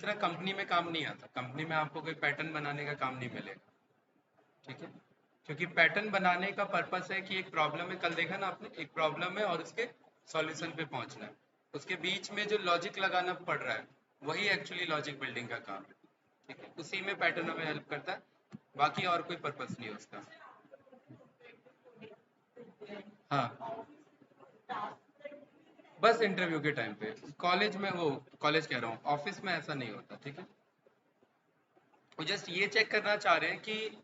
तीसरा कंपनी में काम नहीं आता, कंपनी में आपको कोई पैटर्न बनाने का काम नहीं मिलेगा, ठीक है। क्योंकि पैटर्न बनाने का पर्पस है कि एक प्रॉब्लम है, कल देखा ना आपने, एक प्रॉब्लम है और उसके सॉल्यूशन पे पहुंचना है, उसके बीच में जो लॉजिक लगाना पड़ रहा है वही एक्चुअली लॉजिक बिल्डिंग का काम है, ठीक है। उसी में पैटर्न हमें हेल्प करता है, बाकी और कोई पर्पस नहीं है उसका। हाँ, बस इंटरव्यू के टाइम पे। कॉलेज में, वो कॉलेज कह रहा हूँ, ऑफिस में ऐसा नहीं होता, ठीक है। वो जस्ट ये चेक करना चाह रहे हैं कि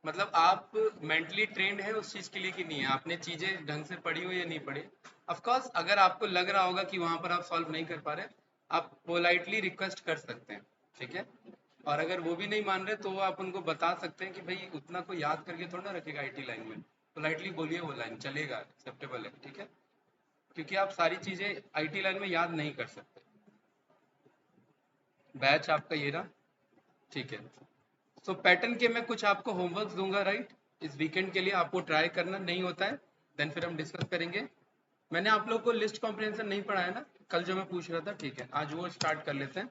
मतलब आप मेंटली ट्रेंड है उस चीज के लिए कि नहीं है, आपने चीजें ढंग से पढ़ी हो या नहीं पढ़ी। ऑफ कोर्स अगर आपको लग रहा होगा कि वहां पर आप सॉल्व नहीं कर पा रहे, आप पोलाइटली रिक्वेस्ट कर सकते हैं, ठीक है। और अगर वो भी नहीं मान रहे तो आप उनको बता सकते हैं कि भाई उतना कोई याद करके थोड़ा ना रखेगा आईटी लाइन में, पोलाइटली बोलिए, वो लाइन चलेगा, एक्सेप्टेबल है, ठीक है। क्योंकि आप सारी चीजें आईटी लाइन में याद नहीं कर सकते। बैच आपका ये रहा, ठीक है। सो पैटर्न के मैं कुछ आपको होमवर्क दूंगा, राइट। इस वीकेंड के लिए आपको ट्राई करना, नहीं होता है देन फिर हम डिस्कस करेंगे। मैंने आप लोग को लिस्ट कॉम्प्रिहेंशन नहीं पढ़ाया ना कल जो मैं पूछ रहा था, ठीक है, आज वो स्टार्ट कर लेते हैं।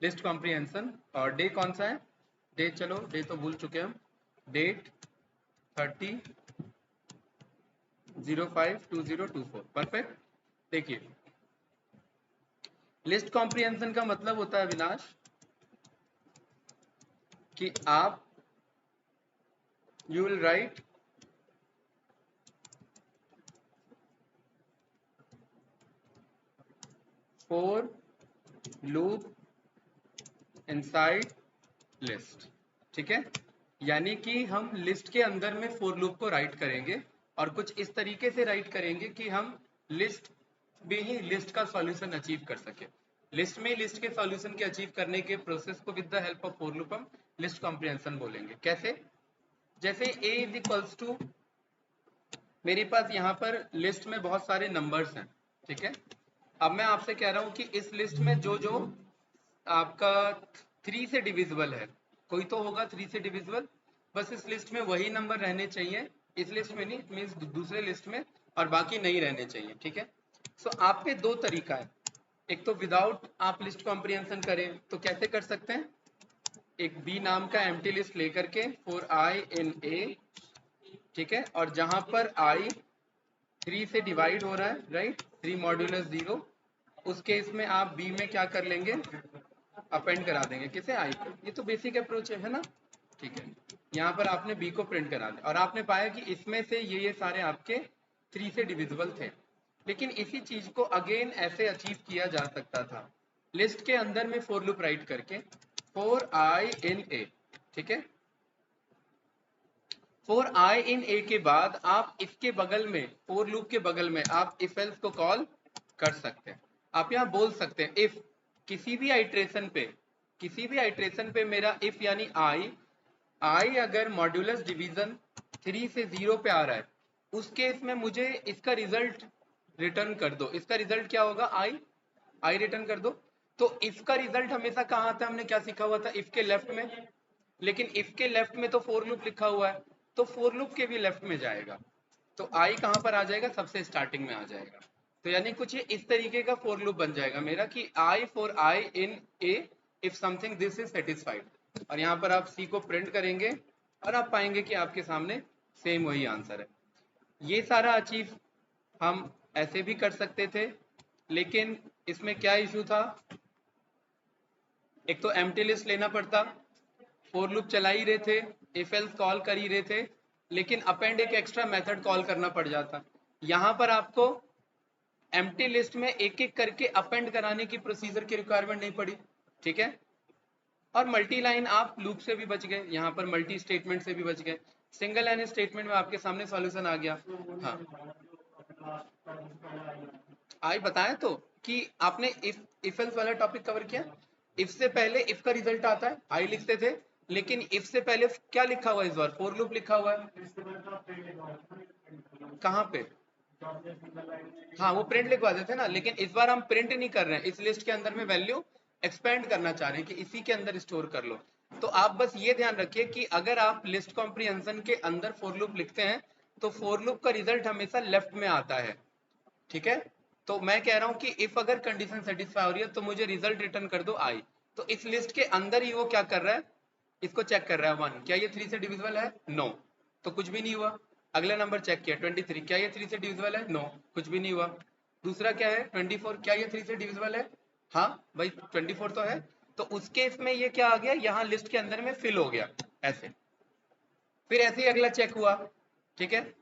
लिस्ट कॉम्प्रिहेंशन, और डे कौन सा है, डे चलो डे तो भूल चुके हम, डेट 30/05/2024, परफेक्ट। देखिए, लिस्ट कॉम्प्रिहेंशन का मतलब होता है अविनाश कि आप you will write for loop inside list, ठीक है। यानी कि हम लिस्ट के अंदर में फोर लूप को राइट करेंगे, और कुछ इस तरीके से राइट करेंगे कि हम लिस्ट में ही लिस्ट का सॉल्यूशन अचीव कर सके। लिस्ट में लिस्ट के सॉल्यूशन के अचीव करने के प्रोसेस को with the help of for loop हम लिस्ट कॉम्प्रिहेंशन बोलेंगे। कैसे, जैसे a इज इक्वल्स टू, मेरे पास यहाँ पर लिस्ट में बहुत सारे नंबर्स हैं, ठीक है। अब मैं आपसे कह रहा हूँ कि इस लिस्ट में जो जो आपका 3 से डिविजिबल है, कोई तो होगा 3 से डिविजिबल, बस इस लिस्ट में वही नंबर रहने चाहिए, इस लिस्ट में नहीं, मीन्स दूसरे लिस्ट में, और बाकी नहीं रहने चाहिए, ठीक है। सो आप पे दो तरीका है, एक तो विदाउट आप लिस्ट कॉम्प्रिहेंशन करें तो कैसे कर सकते हैं, एक बी नाम का एम्प्टी लिस्ट लेकर के फॉर आई इन ए, ठीक है, और जहां पर आई 3 से डिवाइड हो रहा है, राइट, 3 मॉड्यूलस 0, उस केस में आप बी में क्या कर लेंगे, अपेंड करा देंगे, किसे, आई को। ये तो बेसिक अप्रोच है ना, ठीक है। यहाँ पर आपने बी को प्रिंट करा दिया और आपने पाया कि इसमें से ये सारे आपके 3 से डिविजिबल थे। लेकिन इसी चीज को अगेन ऐसे अचीव किया जा सकता था, लिस्ट के अंदर में फोर लूप राइट करके, फॉर आई इन ए, ठीक है। फॉर आई इन ए के बाद आप इसके बगल में, फोर लूप के बगल में आप इफ एल्स को कॉल कर सकते हैं। आप यहाँ बोल सकते हैं इफ, किसी भी आइट्रेशन पे, किसी भी आइट्रेशन पे मेरा इफ यानी आई अगर मॉड्यूलस डिवीजन 3 से 0 पे आ रहा है, उस केस में मुझे इसका रिजल्ट रिटर्न कर दो। इसका रिजल्ट क्या होगा, आई रिटर्न कर दो। तो इसका रिजल्ट हमेशा कहाँ आता है, हमने क्या सीखा हुआ था, इफ के लेफ्ट में, लेकिन इफ के लेफ्ट में तो फोर लूप लिखा हुआ है, तो फोर लूप के भी लेफ्ट में जाएगा, तो आई कहाँ पर आ जाएगा, सबसे स्टार्टिंग में आ जाएगा। तो यानी कुछ ये इस तरीके का फोर लूप बन जाएगा मेरा कि I for I in a if something this is satisfied, और यहाँ पर आप सी को प्रिंट करेंगे और आप पाएंगे कि आपके सामने सेम वही आंसर है। ये सारा अचीव हम ऐसे भी कर सकते थे, लेकिन इसमें क्या इशू था, एक तो एम्प्टी लिस्ट लेना पड़ता, फोर लूप चला ही रहे थे, इफ एल्स कॉल कर ही रहे थे, लेकिन अपेंड एक एक्स्ट्रा मेथड कॉल करना पड़ जाता। यहाँ पर आपको एम्प्टी लिस्ट में एक एक करके अपेंड कराने की प्रोसीजर की रिक्वायरमेंट नहीं पड़ी, ठीक है। और मल्टी लाइन आप लूप से भी बच गए, यहाँ पर मल्टी स्टेटमेंट से भी बच गए, सिंगल लाइन स्टेटमेंट में आपके सामने सॉल्यूशन आ गया। हाँ, आई बताया तो कि आपने इफ एल्स वाला टॉपिक कवर किया। इफ से पहले इफ का रिजल्ट आता है, आई लिखते थे, लेकिन इफ से पहले क्या लिखा हुआ है, इस बार फोर लूप लिखा हुआ है, कहाँ पे, हाँ वो प्रिंट लिखवा देते ना, लेकिन इस बार हम प्रिंट नहीं कर रहे हैं, इस लिस्ट के अंदर में वैल्यू एक्सपेंड करना चाह रहे हैं कि इसी के अंदर स्टोर कर लो। तो आप बस ये ध्यान रखिए कि अगर आप लिस्ट कॉम्प्रिहेंशन के अंदर फोर लूप लिखते हैं तो फोर लूप का रिजल्ट हमेशा लेफ्ट में आता है, ठीक है। तो मैं कह रहा हूं कि इफ अगर कंडीशन सेटिस्फाई हो रही है तो मुझे रिजल्ट रिटर्न कर दो आई। तो इस लिस्ट के अंदर ही वो क्या कर रहा है, इसको चेक कर रहा है 1, क्या ये 3 से डिविजिबल है, नो, तो कुछ भी नहीं हुआ। अगला नंबर चेक किया 23, क्या ये 3 से डिविजिबल है, नो, कुछ भी नहीं हुआ। दूसरा क्या है 24, क्या ये 3 से डिविजिबल है, हाँ भाई 24 तो है। तो उस केस में ये क्या आ गया, यहाँ लिस्ट के अंदर में फिल हो गया ऐसे। फिर ऐसे ही अगला चेक हुआ, ठीक है,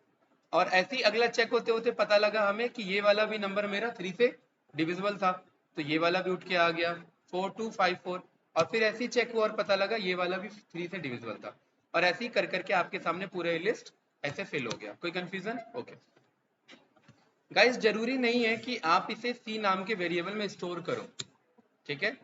और ऐसे ही अगला चेक होते होते पता लगा हमें कि ये वाला भी नंबर मेरा 3 से डिविजिबल था, तो ये वाला भी उठ के आ गया 4254। और फिर ऐसे ही चेक हुआ और पता लगा ये वाला भी 3 से डिविजिबल था, और ऐसे ही कर करके आपके सामने पूरा लिस्ट ऐसे फिल हो गया। कोई कंफ्यूजन? ओके गाइस, जरूरी नहीं है कि आप इसे सी नाम के वेरिएबल में स्टोर करो, ठीक है,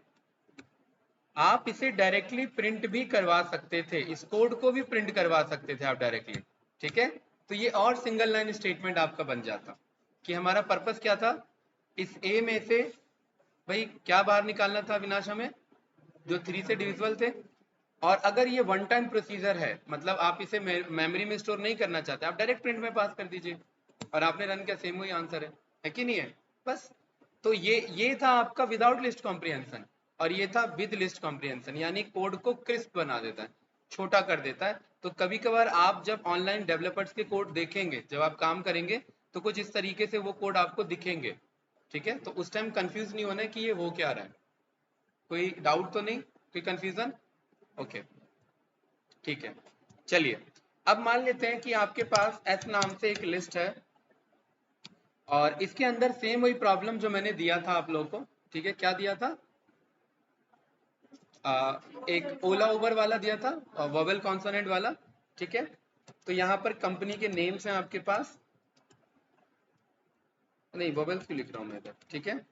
आप इसे डायरेक्टली प्रिंट भी करवा सकते थे, इस कोड को भी प्रिंट करवा सकते थे आप डायरेक्टली, ठीक है। तो ये और सिंगल लाइन स्टेटमेंट आपका बन जाता कि हमारा पर्पस क्या था, इस ए में से भाई क्या बाहर निकालना था अविनाश हमें, जो 3 से डिविजिबल थे। और अगर ये वन टाइम प्रोसीजर है, मतलब आप इसे मेमोरी में स्टोर नहीं करना चाहते, आप डायरेक्ट प्रिंट में पास कर दीजिए, और आपने रन किया, सेम वही आंसर है कि नहीं है, बस। तो ये था आपका विदाउट लिस्ट कॉम्प्रिहेंशन, और ये था विद लिस्ट कॉम्प्रिहेंशन, यानी कोड को क्रिस्प बना देता है, छोटा कर देता है। तो कभी कभार आप जब ऑनलाइन डेवलपर्स के कोड देखेंगे, जब आप काम करेंगे, तो कुछ इस तरीके से वो कोड आपको दिखेंगे, ठीक है। तो उस टाइम कंफ्यूज नहीं होना है कि ये हो क्या रहा है। कोई डाउट तो नहीं, कोई कंफ्यूजन? ओके ठीक है, चलिए अब मान लेते हैं कि आपके पास एस नाम से एक लिस्ट है, और इसके अंदर सेम वही प्रॉब्लम जो मैंने दिया था आप लोगों को, ठीक है, क्या दिया था, एक ओला उबर वाला दिया था, वोवेल कॉन्सोनेंट वाला, ठीक है। तो यहाँ पर कंपनी के नेम्स हैं आपके पास, नहीं वोवेल्स क्यों लिख रहा हूँ मैं इधर, ठीक है।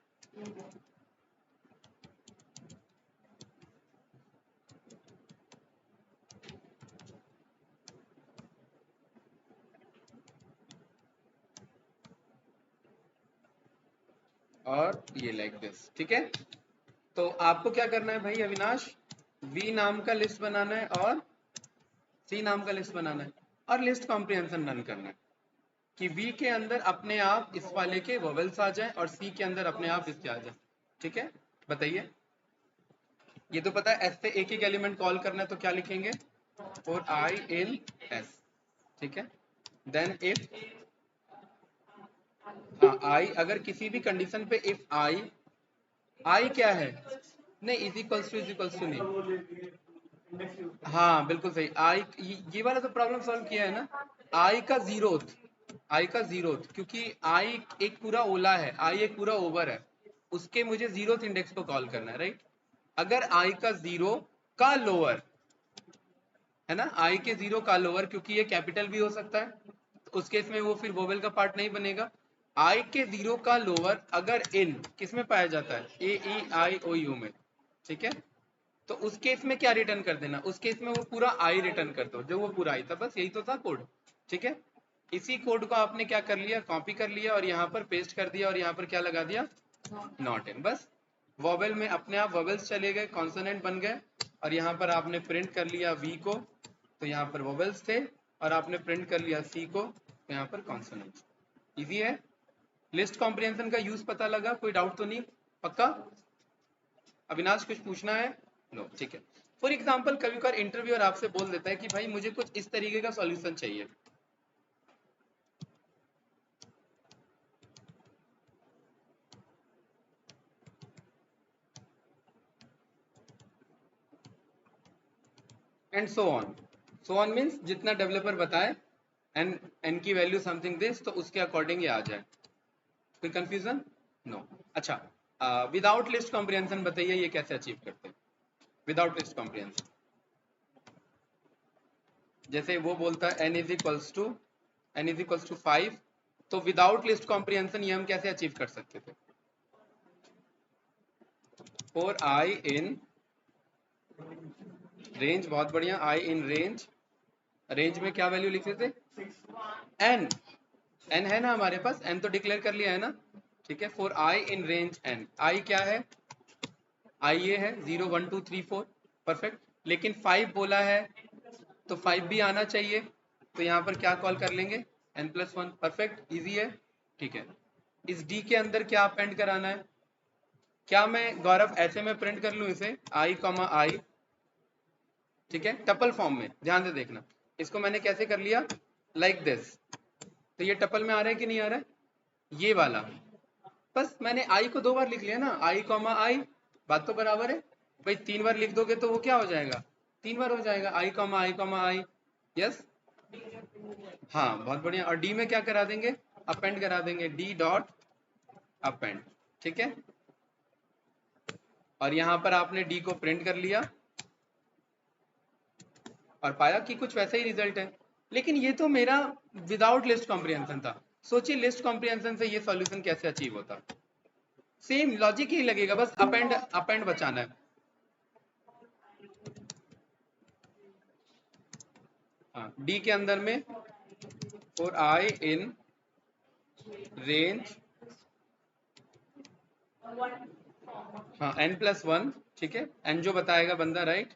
और ये लाइक दिस, ठीक है। तो आपको क्या करना है भाई अविनाश, वी नाम का लिस्ट बनाना है और सी नाम का लिस्ट बनाना है, और लिस्ट कॉम्प्रिहेंशन रन करना है कि वी के अंदर अपने आप इस वाले के वोवेल्स आ जाए और सी के अंदर अपने आप इसके आ जाए, ठीक है। बताइए, ये तो पता है एस से एक एक एलिमेंट कॉल करना है, तो क्या लिखेंगे, फॉर आई इन एस, ठीक है। देन इफ, हाँ आई, अगर किसी भी कंडीशन पे इफ आई क्या है, नहीं इज इक्वल्स टू नहीं, हाँ बिल्कुल सही, आई ये वाला तो प्रॉब्लम सॉल्व किया है ना, आई का जीरोथ, आई का जीरोथ, क्योंकि आई एक पूरा ओला है, आई एक पूरा ओवर है, उसके मुझे जीरोथ इंडेक्स को कॉल करना है, राइट। अगर आई का जीरो का लोअर है ना, आई के जीरो का लोअर, क्योंकि ये कैपिटल भी हो सकता है, तो उस केस में वो फिर वोवेल का पार्ट नहीं बनेगा। आई के जीरो का लोअर अगर इन किस में पाया जाता है, ए ई आई ओ यू में, ठीक है। तो उस केस में क्या रिटर्न कर देना, उस केस में वो पूरा आई रिटर्न कर दो, जो वो पूरा आई था, बस यही तो था कोड, ठीक है। इसी कोड को आपने क्या कर लिया, कॉपी कर लिया और यहाँ पर पेस्ट कर दिया, और यहाँ पर क्या लगा दिया, नॉट इन, बस। वोवेल में अपने आप वोवेल्स चले गए, कॉन्सोनेंट बन गए, और यहाँ पर आपने प्रिंट कर लिया वी को, तो यहाँ पर वोवेल्स थे, और आपने प्रिंट कर लिया सी को, तो यहाँ पर कॉन्सोनेंट्स। इजी है, लिस्ट कॉम्प्रिहेंशन का यूज पता लगा, कोई डाउट तो नहीं, पक्का? अविनाश कुछ पूछना है? नो, ठीक है। फॉर एग्जाम्पल कभी कभार इंटरव्यूअर आपसे बोल देता है कि भाई मुझे कुछ इस तरीके का सॉल्यूशन चाहिए, एंड सो ऑन मीन्स जितना डेवलपर बताए, एन की वैल्यू समथिंग दिस, तो उसके अकॉर्डिंग ये आ जाए। कोई कंफ्यूजन? नो। अच्छा, विदाउट लिस्ट कॉम्प्रिहेंशन बताइए ये कैसे अचीव करते हैं, विदाउट लिस्ट कॉम्प्रिहेंशन। जैसे वो बोलता है n इज इक्वल्स टू 5, तो विदाउट लिस्ट कॉम्प्रिहेंशन ये हम कैसे अचीव कर सकते थे, फॉर आई इन रेंज, बहुत बढ़िया, आई इन रेंज, रेंज में क्या वैल्यू लिख रहे थे, n, n है ना हमारे पास, n तो डिक्लेयर कर लिया है ना, ठीक है। For I in range n, आई क्या है, आई ये है 0 1 2 3 4, परफेक्ट। लेकिन 5 बोला है, तो 5 भी आना चाहिए, तो यहाँ पर क्या कॉल कर लेंगे, n+1, परफेक्ट, इजी है, ठीक है। इस डी के अंदर क्या अपेंड कराना है? क्या मैं गौरव ऐसे में प्रिंट कर लूं इसे आई कॉमा आई, ठीक है, टपल फॉर्म में, ध्यान से देखना। इसको मैंने कैसे कर लिया, लाइक दिस, तो ये टपल में आ रहा है कि नहीं आ रहा है, ये वाला। बस मैंने आई को 2 बार लिख लिया ना, आई कॉमा आई, बात तो बराबर है भाई। 3 बार लिख दोगे तो वो क्या हो जाएगा, 3 बार हो जाएगा, आई कॉमा आई कॉमा आई। यस, हाँ बहुत बढ़िया। और डी में क्या करा देंगे, अपेंड करा देंगे, डी डॉट अपेंड, ठीक है। और यहाँ पर आपने डी को प्रिंट कर लिया और पाया कि कुछ वैसा ही रिजल्ट है। लेकिन ये तो मेरा विदाउट लिस्ट कॉम्प्रिहेंशन था। सोचिए लिस्ट कॉम्प्रिहेंशन से ये सॉल्यूशन कैसे अचीव होता। सेम लॉजिक ही लगेगा, बस अपेंड बचाना है। हाँ, डी के अंदर में फॉर आई इन रेंज, हाँ n+1, ठीक है, n जो बताएगा बंदा, राइट।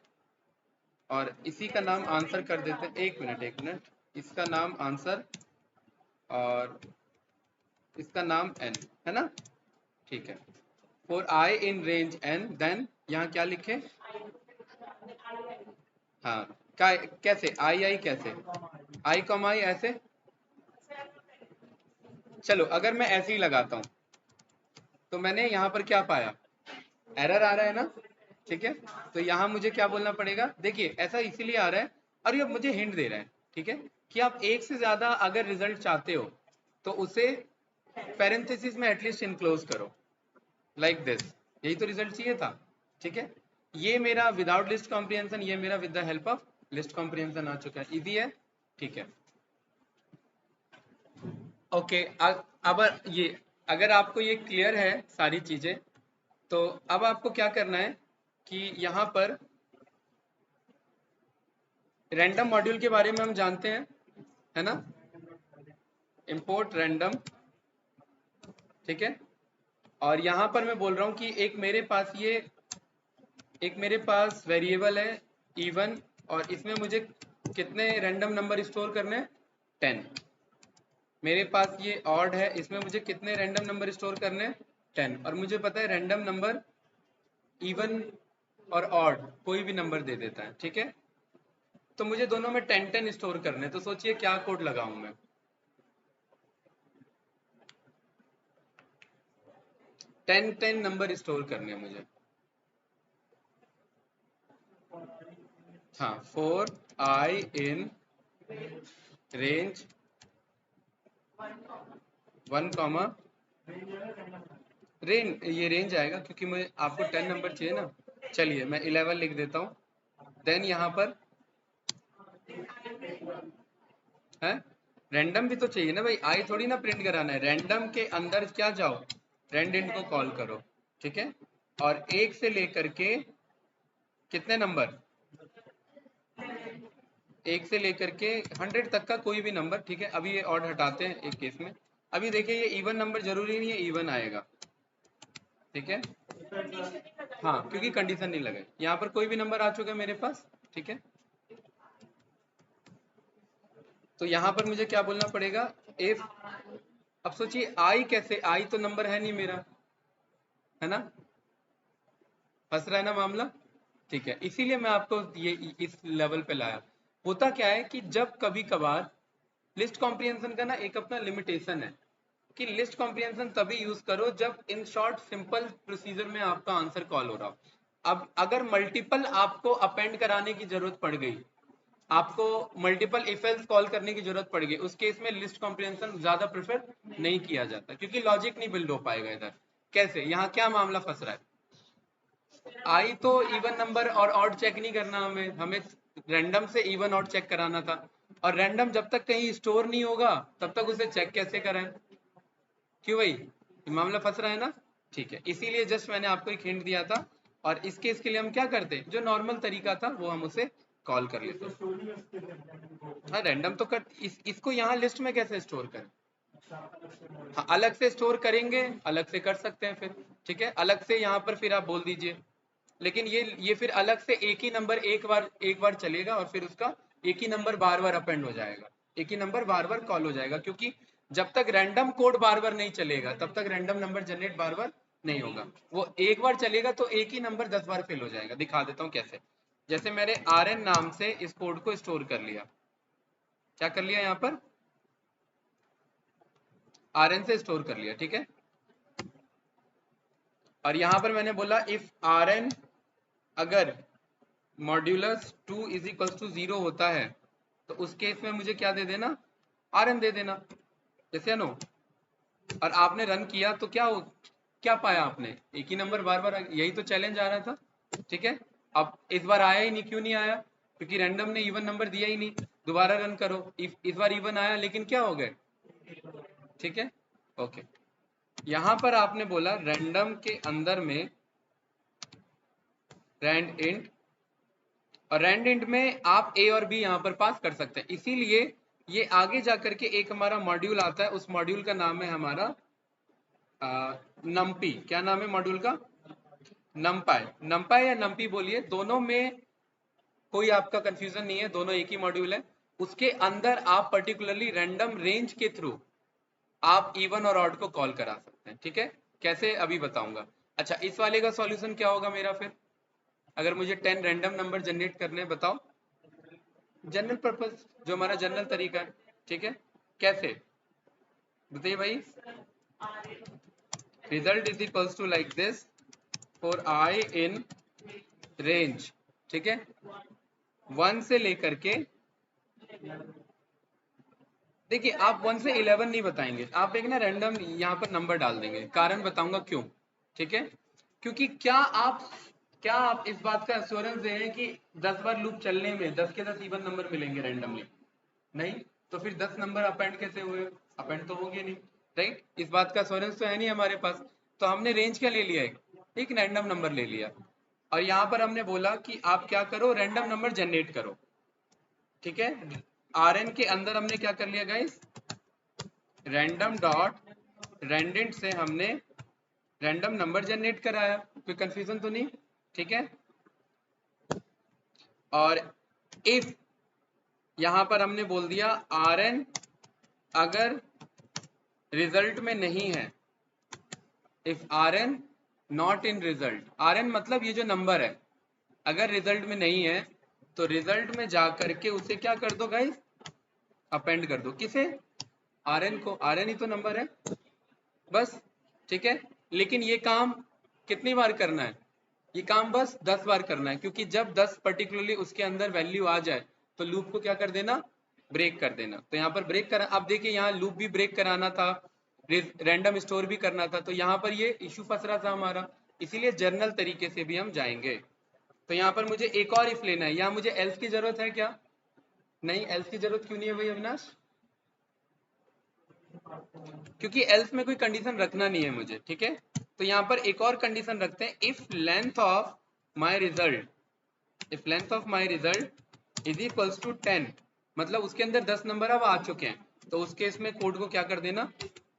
और इसी का नाम आंसर कर देते हैं, एक मिनट, इसका नाम आंसर और इसका नाम n है ना, ठीक है। For I in range n, then यहाँ क्या लिखे, हाँ कैसे आई कैसे, आई कॉम आई ऐसे। चलो अगर मैं ऐसे ही लगाता हूँ तो मैंने यहाँ पर क्या पाया, एरर आ रहा है ना, ठीक है। तो यहाँ मुझे क्या बोलना पड़ेगा, देखिए ऐसा इसीलिए आ रहा है और ये मुझे हिंट दे रहा है, ठीक है, कि आप एक से ज्यादा अगर रिजल्ट चाहते हो तो उसे पैरेंथेसिस में एटलीस्ट इनक्लोज करो, लाइक दिस। यही तो रिजल्ट चाहिए था, ठीक है। ये मेरा विदाउट लिस्ट कॉम्प्रिहेंशन, ये मेरा with the help of list comprehension आ चुका है, इजी है, ठीक है। ओके, अब ये अगर आपको ये क्लियर है सारी चीजें, तो अब आपको क्या करना है कि यहाँ पर रैंडम मॉड्यूल के बारे में हम जानते हैं, है ना, इंपोर्ट रैंडम, ठीक है। और यहाँ पर मैं बोल रहा हूँ कि एक मेरे पास वेरिएबल है इवन, और इसमें मुझे कितने रैंडम नंबर स्टोर करने हैं, 10। मेरे पास ये ऑड है, इसमें मुझे कितने रैंडम नंबर स्टोर करने हैं, 10। और मुझे पता है रैंडम नंबर इवन और ऑड कोई भी नंबर दे देता है, ठीक है। तो मुझे दोनों में 10 स्टोर करने, तो सोचिए क्या कोड लगाऊं मैं। 10 नंबर स्टोर करने मुझे, हाँ, for I in range 1 comma ये रेंज आएगा क्योंकि मुझे आपको 10 नंबर चाहिए ना। चलिए मैं 11 लिख देता हूँ। देन यहाँ पर है रैंडम भी तो चाहिए ना भाई, आई थोड़ी ना प्रिंट कराना है, रैंडम के अंदर क्या जाओ, रैंडम को कॉल करो, ठीक है। और 1 से लेकर के कितने नंबर, 1 से लेकर के 100 तक का कोई भी नंबर, ठीक है। अभी ये ऑड हटाते हैं एक केस में। अभी देखिए ये इवन नंबर जरूरी नहीं है इवन आएगा, ठीक है, हाँ, क्योंकि कंडीशन नहीं लगे। यहाँ पर कोई भी नंबर आ चुका है मेरे पास, ठीक है। तो यहाँ पर मुझे क्या बोलना पड़ेगा, इफ, अब सोचिए आई कैसे, आई तो नंबर है नहीं मेरा, है ना, फंस रहा है ना मामला, ठीक है। इसीलिए मैं आपको ये इस लेवल पे लाया। होता क्या है कि जब कभी कभार लिस्ट कॉम्प्रिहेंशन का ना एक अपना लिमिटेशन है कि लिस्ट कॉम्प्रिहेंशन तभी यूज करो जब इन शॉर्ट सिंपल प्रोसीजर में आपका आंसर कॉल हो रहा हो। अब अगर मल्टीपल आपको अपेंड कराने की जरूरत पड़ गई, आपको मल्टीपल इफ एल्स कॉल करने की जरूरत पड़ गई, उस केस में लिस्ट कॉम्प्रिहेंशन ज्यादा प्रेफर नहीं किया जाता क्योंकि लॉजिक नहीं बिल्ड हो पाएगा इधर। कैसे, यहाँ क्या मामला फंस रहा है, आई तो इवन नंबर और ऑड चेक नहीं करना, हमें हमें रैंडम से इवन ऑड चेक कराना था। और रैंडम जब तक कहीं स्टोर नहीं होगा तब तक उसे चेक कैसे कराएं, क्यों भाई, ये मामला फंस रहा है ना, ठीक है। इसीलिए जस्ट मैंने आपको एक हिंट दिया था। और इस केस के लिए हम क्या करते, जो नॉर्मल तरीका था वो हम उसे कॉल कर लेते। हाँ रैंडम तो कर, इसको यहाँ लिस्ट में कैसे स्टोर करें, हाँ अलग से स्टोर करेंगे, अलग से कर सकते हैं फिर, ठीक है। अलग से यहाँ पर फिर आप बोल दीजिए, लेकिन ये फिर अलग से एक ही नंबर एक बार चलेगा और फिर उसका एक ही नंबर बार बार अपेंड हो जाएगा, एक ही नंबर बार बार कॉल हो जाएगा, क्योंकि जब तक रैंडम कोड बार बार नहीं चलेगा तब तक रैंडम नंबर जनरेट बार बार नहीं होगा। वो एक बार चलेगा तो एक ही नंबर 10 बार फिल हो जाएगा। दिखा देता हूँ कैसे। जैसे मैंने rn नाम से इस कोड को स्टोर कर लिया, क्या कर लिया यहाँ पर, rn से स्टोर कर लिया, ठीक है। और यहाँ पर मैंने बोला इफ rn अगर मॉड्यूलस 2 इज इक्वल टू 0 होता है तो उस केस में मुझे क्या दे देना, rn दे देना, जैसे नो। और आपने रन किया तो क्या पाया आपने, एक ही नंबर बार बार, यही तो चैलेंज आ रहा था, ठीक है। अब इस बार आया ही नहीं, क्यों नहीं आया, क्योंकि रैंडम ने इवन नंबर दिया ही नहीं। दोबारा रन करो, इस बार इवन आया लेकिन क्या हो गए, ठीक है, ओके। यहां पर आपने बोला रैंडम के अंदर में रैंड इंट, और रैंड इंट में आप ए और बी यहां पर पास कर सकते हैं। इसीलिए ये आगे जाकर के एक हमारा मॉड्यूल आता है, उस मॉड्यूल का नाम है हमारा नम्पी। क्या नाम है मॉड्यूल का, नम्पाई। नम्पाई या नम्पी बोलिए, दोनों में कोई आपका कंफ्यूजन नहीं है, दोनों एक ही मॉड्यूल है। उसके अंदर आप पर्टिकुलरली रैंडम रेंज के थ्रू आप इवन और ऑड को कॉल करा सकते हैं, ठीक है। कैसे अभी बताऊंगा। अच्छा, इस वाले का सॉल्यूशन क्या होगा मेरा फिर, अगर मुझे 10 रैंडम नंबर जनरेट करने हैं, बताओ। जनरल पर्पस, जो हमारा जनरल तरीका है, ठीक है। कैसे बताइए भाई, result is equals to like this for I in range, ठीक है, 1 से लेकर के, देखिए आप 1 से 11 नहीं बताएंगे, आप एक ना रैंडम यहाँ पर नंबर डाल देंगे। कारण बताऊंगा क्यों, ठीक है। क्योंकि क्या आप इस बात का एश्योरेंस दे रहे हैं कि 10 बार लूप चलने में 10 के 10 इवन नंबर मिलेंगे रैंडमली, नहीं। तो फिर 10 नंबर अपेंड कैसे हुए, अपेंड तो होंगे नहीं, राइट। इस बात का एश्योरेंस तो है नहीं हमारे पास। तो हमने रेंज क्या ले लिया, एक रैंडम नंबर ले लिया। और यहाँ पर हमने बोला कि आप क्या करो, रैंडम नंबर जनरेट करो, ठीक है। rn के अंदर हमने क्या कर लिया गाइस, रैंडम डॉट रैंडेंट से हमने रैंडम नंबर जनरेट कराया, कोई कंफ्यूजन तो नहीं, ठीक है। और इफ यहां पर हमने बोल दिया rn अगर रिजल्ट में नहीं है, if rn not in result, rn मतलब ये जो नंबर है अगर रिजल्ट में नहीं है तो रिजल्ट में जाकर के उसे क्या कर दो गाइस, अपेंड कर दो, किसे, rn को। rn ही तो नंबर है, बस, ठीक है। लेकिन ये काम कितनी बार करना है, ये काम बस 10 बार करना है, क्योंकि जब 10 पर्टिकुलरली उसके अंदर वैल्यू आ जाए तो लूप को क्या कर देना, ब्रेक कर देना। तो यहाँ पर ब्रेक करा, अब देखिए यहाँ लूप भी ब्रेक कराना था, रैंडम स्टोर भी करना था, तो यहाँ पर ये इश्यू फंस रहा था हमारा। इसीलिए जर्नल तरीके से भी हम जाएंगे। तो यहाँ पर मुझे एक और इफ लेना है, यहाँ मुझे एल्स की जरूरत है क्या, नहीं, एल्स की जरूरत क्यों नहीं है भाई अविनाश, क्योंकि एल्स में कोई कंडीशन रखना नहीं है मुझे, ठीक है। तो यहाँ पर एक और कंडीशन रखते हैं, if length of my result, if length of my result is equals to 10, मतलब उसके अंदर 10 नंबर अब आ चुके हैं, तो उस केस में कोड को क्या कर देना,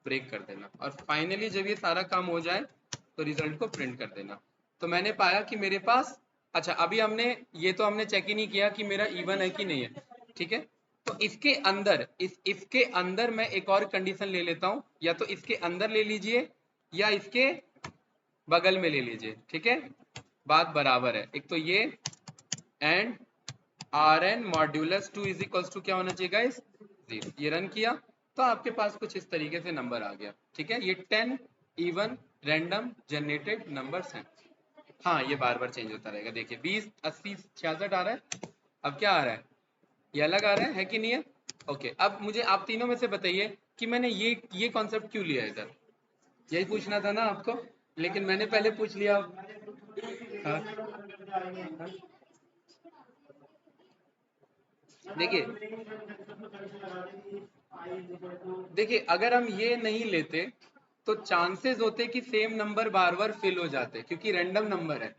ब्रेक कर देना। और फाइनली जब ये सारा काम हो जाए तो रिजल्ट को प्रिंट कर देना। तो मैंने पाया कि मेरे पास, अच्छा अभी हमने ये तो हमने चेक ही नहीं किया कि मेरा इवन है कि नहीं है, ठीक है। तो इसके अंदर, इसके अंदर मैं एक और कंडीशन ले लेता हूं, या तो इसके अंदर ले लीजिए या इसके बगल में ले लीजिए, ठीक है, बात बराबर है। एक तो ये and rn modulus 2 is equals to क्या होना चाहिए गाइस, 0। ये रन किया तो आपके पास कुछ इस तरीके से नंबर आ गया, ठीक है। ये 10 इवन रैंडम जनरेटेड नंबर्स हैं। हाँ, ये बार बार चेंज होता रहेगा, देखिए 20 80 66 आ रहा है, अब क्या आ रहा है, ये अलग आ रहा है कि नहीं है, ओके। अब मुझे आप तीनों में से बताइए कि मैंने ये कॉन्सेप्ट क्यों लिया इधर, यही पूछना था ना आपको, लेकिन मैंने पहले पूछ लिया। हाँ, हाँ। देखिए देखिए अगर हम ये नहीं लेते तो चांसेस होते कि सेम नंबर बार बार फिल हो जाते, क्योंकि रैंडम नंबर है।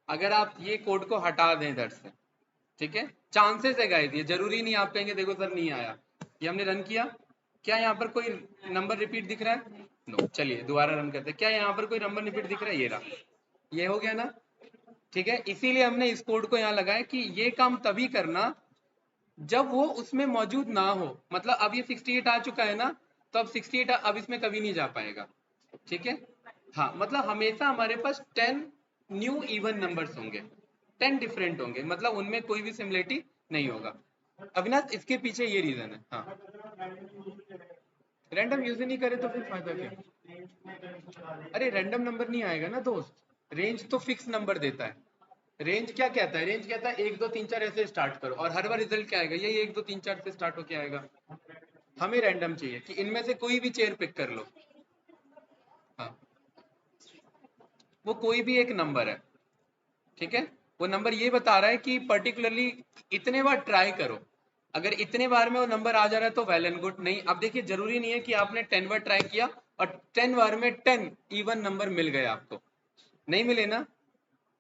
अगर आप ये कोड को हटा दें इधर से, ठीक है, चांसेस है गाइस, ये जरूरी नहीं आप कहेंगे देखो सर नहीं आया। ये हमने रन किया, क्या यहाँ पर कोई नंबर रिपीट दिख रहा है, नो। चलिए दोबारा रन करते हैं, क्या यहाँ पर कोई नंबर रिपीट दिख रहा है, ये रहा, ये हो गया ना, ठीक है। इसीलिए हमने इस कोड को यहाँ लगाया कि ये काम तभी करना जब वो उसमें मौजूद ना हो। मतलब अब ये 68 आ चुका है ना, तो अब 68 अब इसमें कभी नहीं जा पाएगा, ठीक है। हाँ, मतलब हमेशा हमारे पास 10 न्यू इवन नंबर्स होंगे, 10 डिफरेंट होंगे, मतलब उनमें कोई भी सिमिलरिटी नहीं होगा। अविनाश, इसके पीछे ये रीजन है। हाँ, रैंडम यूज ही नहीं करे तो फिर फायदा क्या? अरे रैंडम नंबर नहीं आएगा ना दोस्त, रेंज तो फिक्स नंबर देता है। रेंज क्या कहता है? रेंज कहता है 1 2 3 4 ऐसे स्टार्ट करो, और हर बार रिजल्ट क्या आएगा? यही 1 2 3 4 से स्टार्ट होके आएगा। हमें रैंडम चाहिए कि इनमें से कोई भी चेयर पिक कर लो। हाँ, वो कोई भी एक नंबर है, ठीक है। वो नंबर ये बता रहा है कि पर्टिकुलरली इतने बार ट्राई करो, अगर इतने बार में वो नंबर आ जा रहा है तो वेल एंड गुड। नहीं, अब देखिए जरूरी नहीं है कि आपने 10 बार ट्राई किया और 10 बार में 10 इवन नंबर मिल गए, आपको नहीं मिले ना,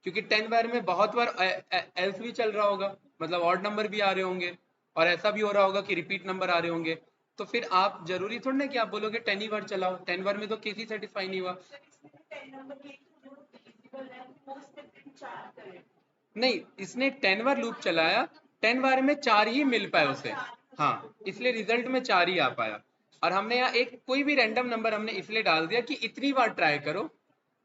क्योंकि 10 बार में बहुत बार एल्स भी चल रहा होगा, मतलब ऑड नंबर भी आ रहे होंगे, और ऐसा भी हो रहा होगा कि रिपीट नंबर आ रहे होंगे। तो फिर आप जरूरी थोड़ा ना कि आप बोलोगे 10 ही बार चलाओ, 10 बार में तो किसी सेटिस्फाई नहीं हुआ। नहीं, इसने 10 बार लूप चलाया, 10 बार में 4 ही मिल पाए उसे। हाँ, इसलिए रिजल्ट में 4 ही आ पाया। और हमने यहाँ एक कोई भी रैंडम नंबर हमने इसलिए डाल दिया कि इतनी बार ट्राई करो,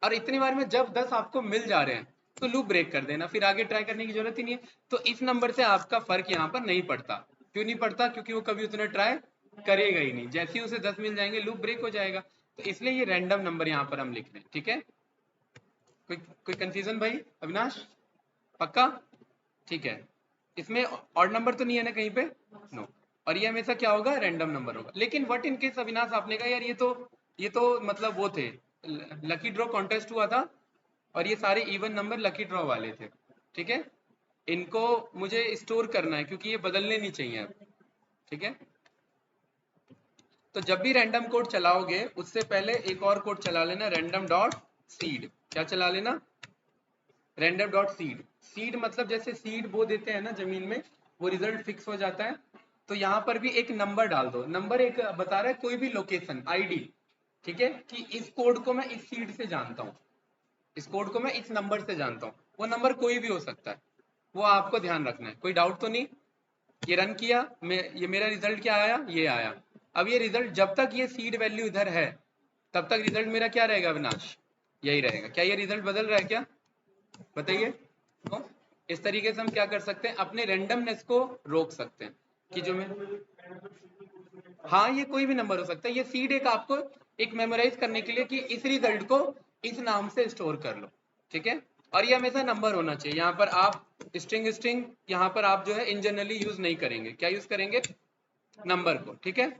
और इतनी बार में जब 10 आपको मिल जा रहे हैं तो लूप ब्रेक कर देना, फिर आगे ट्राई करने की जरूरत ही नहीं है। तो इस नंबर से आपका फर्क यहाँ पर नहीं पड़ता। क्यों नहीं पड़ता? क्योंकि वो कभी उतना ट्राई करेगा ही नहीं, जैसे ही उसे 10 मिल जाएंगे लूप ब्रेक हो जाएगा। तो इसलिए ये रैंडम नंबर यहाँ पर हम लिख रहे हैं, ठीक है। कोई कंफ्यूजन भाई? अविनाश, पक्का? ठीक है। इसमें ऑड नंबर तो नहीं है ना कहीं पे? नो। और ये हमेशा क्या होगा? रैंडम नंबर होगा। लेकिन व्हाट इन केस अविनाश आपने कहा यार ये तो मतलब वो थे, लकी ड्रॉ कॉन्टेस्ट हुआ था और ये सारे इवन नंबर लकी ड्रॉ वाले थे, ठीक है। इनको मुझे स्टोर करना है क्योंकि ये बदलने नहीं चाहिए अब, ठीक है। तो जब भी रैंडम कोड चलाओगे उससे पहले एक और कोड चला लेना, रैंडम डॉट सीड। क्या चला लेना? Random dot seed. सीड मतलब जैसे सीड बो देते हैं ना जमीन में, वो रिजल्ट फिक्स हो जाता है। तो यहाँ पर भी एक नंबर डाल दो। नंबर एक बता रहा है कोई भी लोकेशन आईडी, ठीक है, कि इस कोड को मैं इस सीड से जानता हूँ, इस कोड को मैं इस नंबर से जानता हूँ। वो नंबर कोई भी हो सकता है, वो आपको ध्यान रखना है। कोई डाउट तो नहीं? ये रन किया, ये मेरा रिजल्ट क्या आया? ये आया। अब ये रिजल्ट जब तक ये सीड वैल्यू इधर है तब तक रिजल्ट मेरा क्या रहेगा अविनाश? यही रहेगा। क्या ये रिजल्ट बदल रहा है क्या? बताइए। तो इस तरीके से हम क्या कर सकते हैं? अपने रेंडमनेस को रोक सकते हैं कि जो मैं, हाँ ये कोई भी नंबर हो सकता है। ये सीड एक आपको एक मेमोराइज करने के लिए कि इस रिजल्ट को इस नाम से स्टोर कर लो, ठीक है। और ये हमेशा नंबर होना चाहिए। यहाँ पर आप स्ट्रिंग स्ट्रिंग यहाँ पर आप जो है इन जनरली यूज नहीं करेंगे। क्या यूज करेंगे? नंबर को, ठीक है।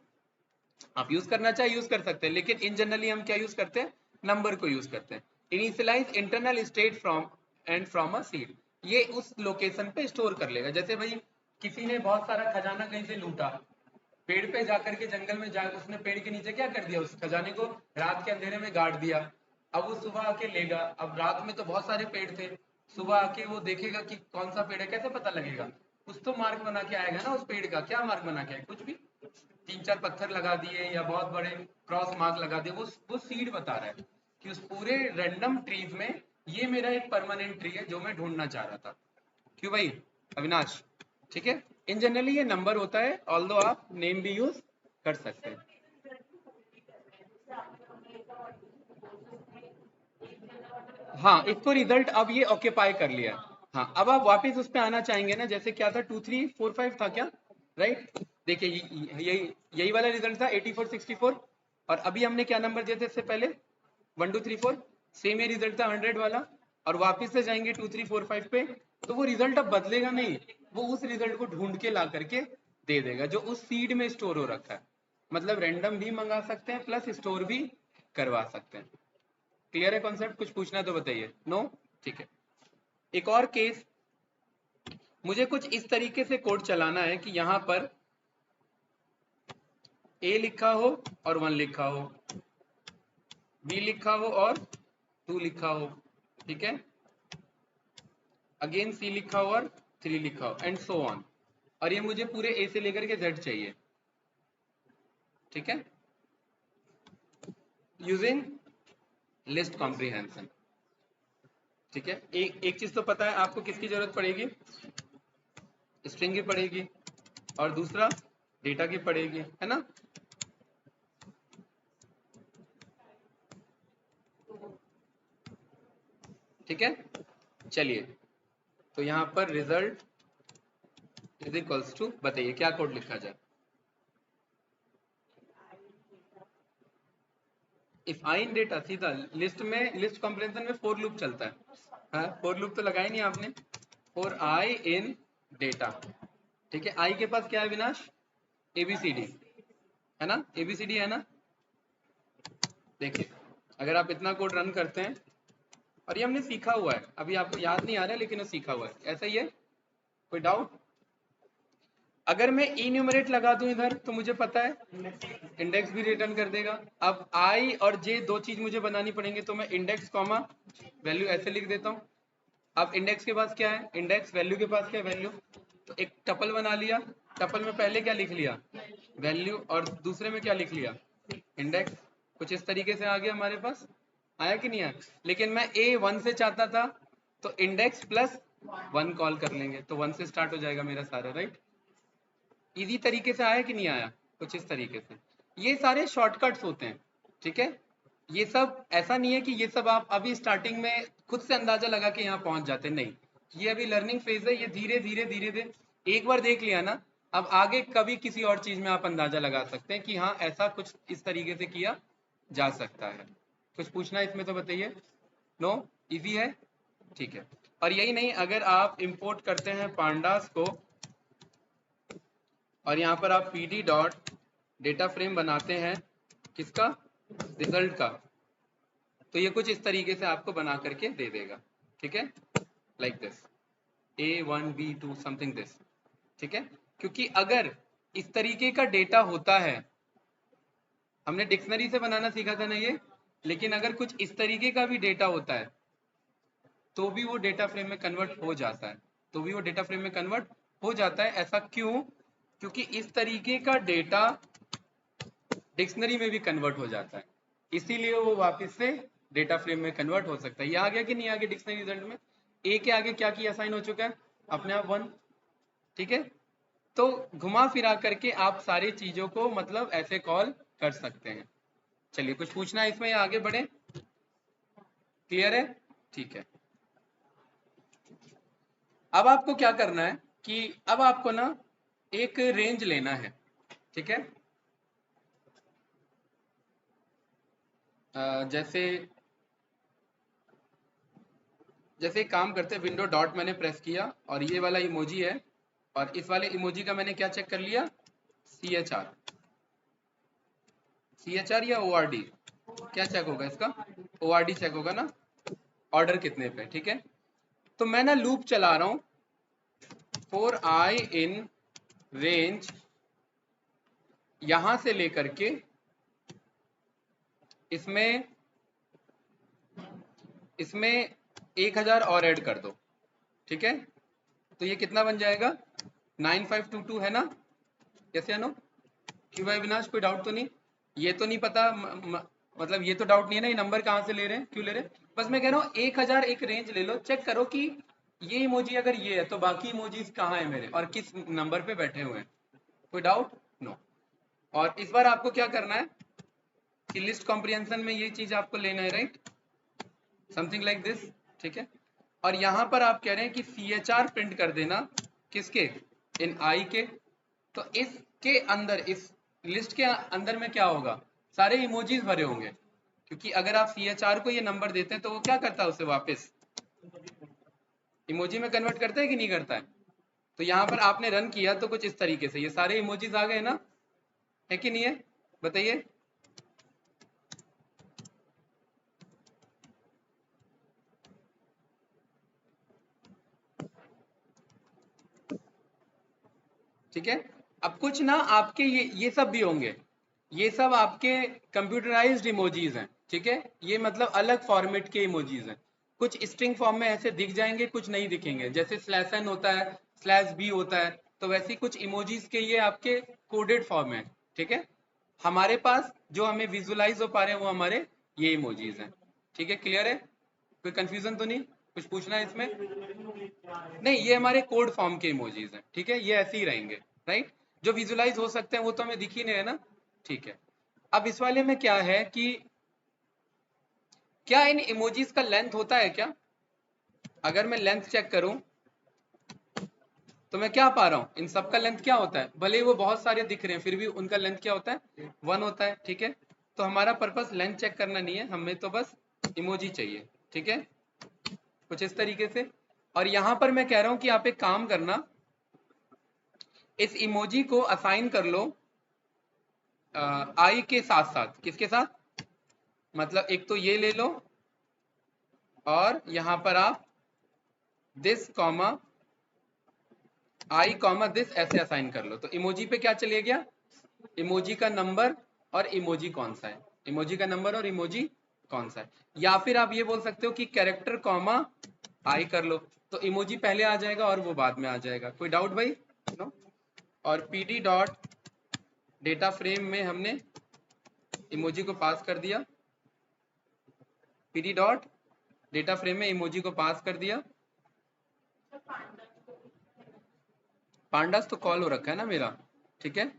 आप यूज करना चाहे यूज कर सकते हैं, लेकिन इन जनरली हम क्या यूज करते हैं? नंबर को यूज करते हैं। Initialize internal state from and from a seed, ये उस लोकेशन पे स्टोर कर लेगा। जैसे भाई किसी ने बहुत सारा खजाना कहीं से लूटा, पेड़ पे जाकर के जंगल में जा उसने पेड़ के नीचे क्या कर दिया? उस खजाने को रात के अंधेरे में गाड़ दिया। अब वो सुबह आके लेगा। अब रात में तो बहुत सारे पेड़ थे, सुबह आके वो देखेगा कि कौन सा पेड़ है, कैसे पता लगेगा? कुछ तो मार्क बना के आएगा ना उस पेड़ का। क्या मार्क बना के आए? कुछ भी, 3 4 पत्थर लगा दिए या बहुत बड़े क्रॉस मार्क लगा दिए। वो सीड बता रहा है कि उस पूरे रैंडम ट्रीज में ये मेरा एक परमानेंट ट्री है जो मैं ढूंढना चाह रहा था। क्यों भाई अविनाश? ठीक है। इन जनरली ये नंबर होता है, ऑल्दो आप नेम भी यूज कर सकते हैं। हाँ, इसको रिजल्ट अब ये ऑक्यूपाई कर लिया। हाँ, अब आप वापस उस पे आना चाहेंगे ना, जैसे क्या था 2 3 4 5 था क्या? राइट। देखिए यही यही वाला रिजल्ट था 84 64। और अभी हमने क्या नंबर दिए थे इससे पहले? 1 2 3 4। सेम ये रिजल्ट था 100 वाला। और वापस से जाएंगे 2 3 4 5 पे, तो वो रिजल्ट अब बदलेगा नहीं, वो उस रिजल्ट को ढूंढ के ला करके दे देगा जो उस सीड में स्टोर हो रखा है। मतलब रैंडम भी मंगा सकते हैं प्लस स्टोर भी करवा सकते हैं। क्लियर है कॉन्सेप्ट? कुछ पूछना है तो बताइए। नो? ठीक है। एक और केस, मुझे कुछ इस तरीके से कोड चलाना है कि यहां पर ए लिखा हो और 1 लिखा हो, बी लिखा हो और 2 लिखा हो, ठीक है। अगेन सी लिखा हो और 3 लिखा हो, एंड सो ऑन। और ये मुझे पूरे ए से लेकर के जेड चाहिए, ठीक है, यूजिंग लिस्ट कॉम्प्रिहेंशन। ठीक है। एक चीज तो पता है आपको, किसकी जरूरत पड़ेगी? स्ट्रिंग की पड़ेगी, और दूसरा डेटा की पड़ेगी, है ना। ठीक है, चलिए तो यहाँ पर रिजल्ट इज इक्वल्स टू, बताइए क्या कोड लिखा जाए। इफ आई इन डेटा, सीधा लिस्ट में, लिस्ट कॉम्प्रिहेंशन में फॉर लूप चलता है। हाँ, फॉर लूप तो लगाया नहीं आपने। फॉर आई इन डेटा, ठीक है, आई के पास क्या है विनाश, एबीसीडी है ना, एबीसीडी है ना। देखिए अगर आप इतना कोड रन करते हैं, और ये हमने सीखा हुआ है, अभी आपको याद नहीं आ रहा है लेकिन वो सीखा हुआ है, ऐसा ही है, कोई डाउट। अगर मैं इन्यूमरेट लगा दूं इधर तो मुझे पता है इंडेक्स भी रिटर्न कर देगा। अब आई और जे दो चीज मुझे बनानी पड़ेंगे, तो मैं इंडेक्स कॉमा वैल्यू ऐसे लिख देता हूँ। अब इंडेक्स के पास क्या है इंडेक्स, वैल्यू के पास क्या है वैल्यू, तो एक टपल बना लिया। टपल में पहले क्या लिख लिया वैल्यू, और दूसरे में क्या लिख लिया इंडेक्स। कुछ इस तरीके से आ गया हमारे पास, आया कि नहीं आया। लेकिन मैं A1 से चाहता था तो इंडेक्स प्लस 1 कॉल कर लेंगे, तो 1 से स्टार्ट हो जाएगा मेरा सारा, राइट। इजी तरीके से आया कि नहीं आया, कुछ इस तरीके से। ये सारे शॉर्टकट्स होते हैं, ठीक है। ये सब ऐसा नहीं है कि ये सब आप अभी स्टार्टिंग में खुद से अंदाजा लगा के यहाँ पहुंच जाते, नहीं। ये अभी लर्निंग फेज है, ये धीरे धीरे धीरे धीरे एक बार देख लिया ना, अब आगे कभी किसी और चीज में आप अंदाजा लगा सकते हैं कि हाँ ऐसा कुछ इस तरीके से किया जा सकता है। कुछ पूछना है इसमें तो बताइए। नो, इजी है, ठीक है। और यही नहीं, अगर आप इंपोर्ट करते हैं पांडास को और यहाँ पर आप pd डॉट डेटा फ्रेम बनाते हैं किसका, रिजल्ट का, तो ये कुछ इस तरीके से आपको बना करके दे देगा, ठीक है, like this A1 B2 something this, ठीक है। क्योंकि अगर इस तरीके का डेटा होता है, हमने डिक्शनरी से बनाना सीखा था ना ये, लेकिन अगर कुछ इस तरीके का भी डेटा होता है तो भी वो डेटा फ्रेम में कन्वर्ट हो जाता है, तो भी वो डेटा फ्रेम में कन्वर्ट हो जाता है। ऐसा क्यों, क्योंकि इस तरीके का डेटा डिक्शनरी में भी कन्वर्ट हो जाता है, इसीलिए वो वापस से डेटा फ्रेम में कन्वर्ट हो सकता है। ये आ गया कि नहीं आ गया डिक्शनरी रिजल्ट में, ए के आगे क्या की असाइन हो चुका है अपने आप 1, ठीक है। तो घुमा फिरा करके आप सारी चीजों को मतलब ऐसे कॉल कर सकते हैं। चलिए कुछ पूछना है इसमें या आगे बढ़े, क्लियर है, ठीक है। अब आपको क्या करना है कि अब आपको ना एक रेंज लेना है, ठीक है। जैसे एक काम करते हैं, विंडो डॉट मैंने प्रेस किया और ये वाला इमोजी है, और इस वाले इमोजी का मैंने क्या चेक कर लिया, CHR या ORD, क्या चेक होगा इसका, ORD चेक होगा ना, ऑर्डर कितने पे, ठीक है। तो मैं ना लूप चला रहा हूं फॉर आई इन रेंज, यहां से लेकर के इसमें 1000 और ऐड कर दो, ठीक है। तो ये कितना बन जाएगा 9522 है ना, यस या नो, क्यों भाई विनाश, कोई डाउट तो नहीं, ये तो नहीं पता मतलब ये तो डाउट नहीं है ना ये नंबर कहाँ से ले रहे हैं, क्यों ले रहे हैं। बस मैं कह रहा हूँ 1000 एक रेंज ले लो, चेक करो कि ये इमोजी अगर ये है तो बाकी इमोजीज कहाँ है मेरे और किस नंबर पे बैठे हुए हैं, कोई डाउट, नो। और इस बार आपको क्या करना है कि लिस्ट कॉम्प्रिहेंशन में ये चीज आपको लेना है, राइट, समथिंग लाइक दिस, ठीक है। और यहां पर आप कह रहे हैं कि CHR प्रिंट कर देना किसके, इन आई के। तो इसके अंदर, इस लिस्ट के अंदर में क्या होगा, सारे इमोजीज भरे होंगे, क्योंकि अगर आप CHR को ये नंबर देते हैं तो वो क्या करता है, उसे वापस इमोजी में कन्वर्ट करता है कि नहीं करता है। तो यहाँ पर आपने रन किया तो कुछ इस तरीके से ये सारे इमोजीज आ गए ना, है कि नहीं है, बताइए। ठीक है। अब कुछ ना आपके ये सब भी होंगे, ये सब आपके कंप्यूटराइज्ड इमोजीज हैं, ठीक है। ये मतलब अलग फॉर्मेट के इमोजीज हैं, कुछ स्ट्रिंग फॉर्म में ऐसे दिख जाएंगे, कुछ नहीं दिखेंगे, जैसे /n होता है, /b होता है, तो वैसे कुछ इमोजीज के ये आपके कोडेड फॉर्म है, ठीक है। हमारे पास जो हमें विजुलाइज हो पा रहे हैं वो हमारे ये इमोजीज हैं, ठीक है, क्लियर है, कोई कंफ्यूजन तो नहीं, कुछ पूछना है इसमें, नहीं ये हमारे कोड फॉर्म के इमोजीज हैं, ठीक है, ये ऐसे ही रहेंगे, राइट। जो विजुलाइज हो सकते हैं वो तो हमें दिख ही नहीं है ना, ठीक है। अब इस वाले में क्या है कि क्या इन इमोजीज का लेंथ होता है क्या, अगर मैं लेंथ चेक करूं तो मैं क्या पा रहा हूं, इन सबका लेंथ क्या होता है, भले ही वो बहुत सारे दिख रहे हैं फिर भी उनका लेंथ क्या होता है, 1 होता है। ठीक है, तो हमारा पर्पस लेंथ चेक करना नहीं है, हमें तो बस इमोजी चाहिए। ठीक है, कुछ इस तरीके से। और यहां पर मैं कह रहा हूं कि आप एक काम करना, इस इमोजी को असाइन कर लो आई के साथ साथ। किसके साथ, मतलब एक तो ये ले लो और यहां पर आप this comma I comma this ऐसे असाइन कर लो। तो इमोजी पे क्या चले गया, इमोजी का नंबर और इमोजी कौन सा है, इमोजी का नंबर और इमोजी कौन सा है। या फिर आप ये बोल सकते हो कि कैरेक्टर कॉमा आई कर लो, तो इमोजी पहले आ जाएगा और वो बाद में आ जाएगा। कोई डाउट भाई? नो। और पीडी डॉट डेटा फ्रेम में हमने इमोजी को पास कर दिया, पीडी डॉट डेटा फ्रेम में इमोजी को पास कर दिया। पांडास तो कॉल हो रखा है ना मेरा। ठीक है,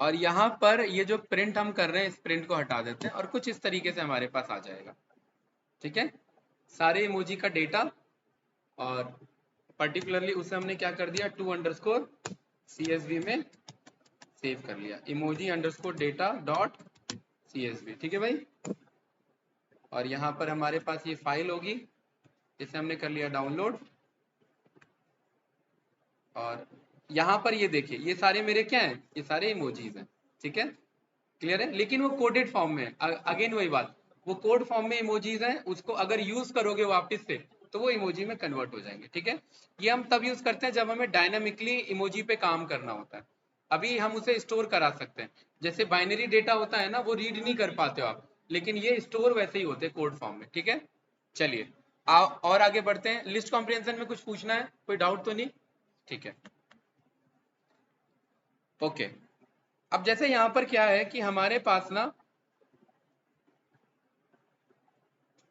और यहाँ पर ये जो प्रिंट हम कर रहे हैं इस प्रिंट को हटा देते हैं और कुछ इस तरीके से हमारे पास आ जाएगा। ठीक है, सारे इमोजी का डेटा, और पर्टिकुलरली उसे हमने क्या कर दिया, to_CSV में सेव कर लिया, emoji_data डॉट CSV। ठीक है भाई, और यहाँ पर हमारे पास ये फाइल होगी, इसे हमने कर लिया डाउनलोड। और यहाँ पर ये देखिए, ये सारे मेरे क्या हैं, ये सारे इमोजीज हैं। ठीक है, क्लियर है, लेकिन वो कोडेड फॉर्म में है। अगेन वही बात, वो कोड फॉर्म में इमोजीज हैं, उसको अगर यूज करोगे वापस से तो वो इमोजी में कन्वर्ट हो जाएंगे। ठीक है, ये हम तब यूज करते हैं जब हमें डायनामिकली इमोजी पे काम करना होता है। अभी हम उसे स्टोर करा सकते हैं, जैसे बाइनरी डेटा होता है ना, वो रीड नहीं कर पाते हो आप, लेकिन ये स्टोर वैसे ही होते हैं कोड फॉर्म में। ठीक है, चलिए और आगे बढ़ते हैं। लिस्ट कॉम्प्रिहेंशन में कुछ पूछना है, कोई डाउट तो नहीं? ठीक है, ओके। अब जैसे यहां पर क्या है कि हमारे पास ना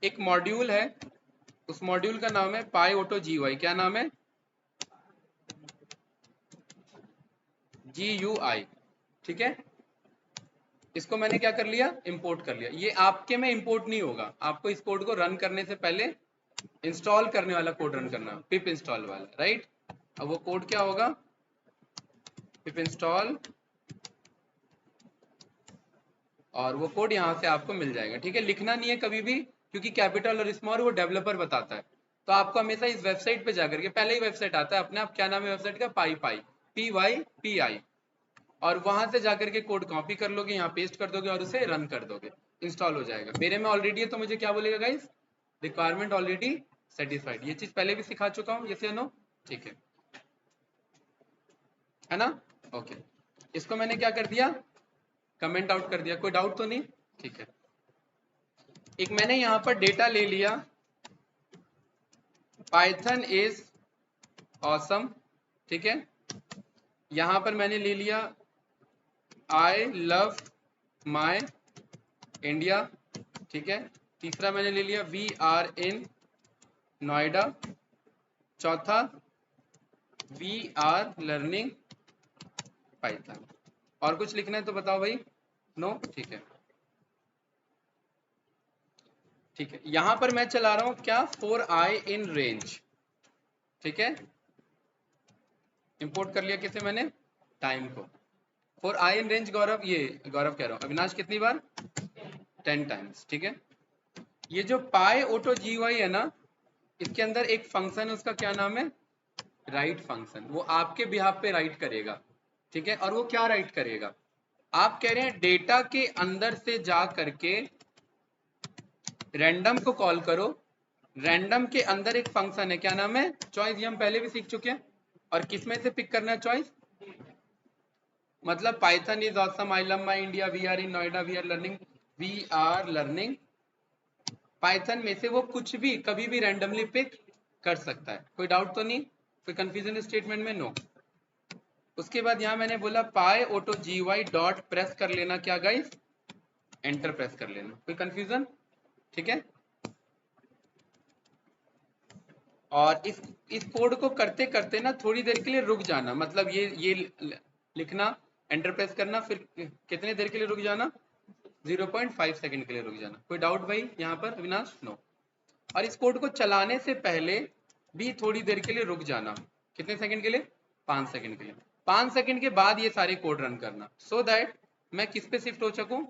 एक मॉड्यूल है, उस मॉड्यूल का नाम है PyAutoGui। क्या नाम है? GUI। ठीक है, इसको मैंने क्या कर लिया, इंपोर्ट कर लिया। ये आपके में इंपोर्ट नहीं होगा, आपको इस कोड को रन करने से पहले इंस्टॉल करने वाला कोड रन करना, पिप इंस्टॉल वाला, राइट। अब वो कोड क्या होगा, पिप इंस्टॉल, और वो कोड यहाँ से आपको मिल जाएगा। ठीक है, लिखना नहीं है कभी भी, क्योंकि कैपिटल और स्मॉल वो डेवलपर बताता है। तो आपको हमेशा इस वेबसाइट पे जाकर के, पहले ही वेबसाइट आता है अपने आप, क्या नाम है वेबसाइट का, PyPI, और वहां से जाकर के कोड कॉपी कर लोगे, यहाँ पेस्ट कर दोगे और उसे रन कर दोगे, इंस्टॉल हो जाएगा। मेरे में ऑलरेडी है तो मुझे क्या बोलेगा गाइस, रिक्वायरमेंट ऑलरेडी सेटिस्फाइड। ये चीज पहले भी सिखा चुका हूँ, ये नो। ठीक है ना, ओके। इसको मैंने क्या कर दिया, कमेंट आउट कर दिया। कोई डाउट तो नहीं? ठीक है, एक मैंने यहां पर डेटा ले लिया, पाइथन इज ऑसम। ठीक है, यहां पर मैंने ले लिया आई लव माई इंडिया। ठीक है, तीसरा मैंने ले लिया वी आर इन नोएडा। चौथा वी आर लर्निंग पाइथन। और कुछ लिखना है तो बताओ भाई, नो? ठीक है, ठीक है, यहां पर मैं चला रहा हूं क्या, for I in range। ठीक है, इंपोर्ट कर लिया किसे मैंने, टाइम को। for I in range गौरव, ये गौरव कह रहा हूं, अविनाश कितनी बार, 10 टाइम्स। ठीक है, ये जो PyAutoGui है ना, इसके अंदर एक फंक्शन है, उसका क्या नाम है, राइट फंक्शन। वो आपके बिहाफ पे राइट करेगा। ठीक है, और वो क्या राइट करेगा, आप कह रहे हैं डेटा के अंदर से जा करके रैंडम को कॉल करो। रैंडम के अंदर एक फंक्शन है, क्या नाम है, चॉइस। ये हम पहले भी सीख चुके हैं। और किस में से पिक करना है चॉइस, मतलब Python is awesome, I love my India, we are in Noida, we are learning Python में से वो कुछ भी कभी भी रैंडमली पिक कर सकता है। कोई डाउट तो नहीं, कोई कंफ्यूजन स्टेटमेंट में, नो। उसके बाद यहां मैंने बोला PyAutoGui डॉट प्रेस कर लेना, क्या गाइस, एंटर प्रेस कर लेना। कोई कंफ्यूजन? ठीक है, और इस कोड को करते करते ना थोड़ी देर के लिए रुक जाना, मतलब ये लिखना, एंटर प्रेस करना, फिर कितने देर के लिए रुक जाना, 0.5 सेकंड के लिए रुक जाना। कोई डाउट भाई यहाँ पर अविनाश? नो। और इस कोड को चलाने से पहले भी थोड़ी देर के लिए रुक जाना। कितने सेकंड के लिए? 5 सेकंड के लिए। 5 सेकंड के बाद ये सारे कोड रन करना, सो दैट मैं किस पे शिफ्ट हो सकूं?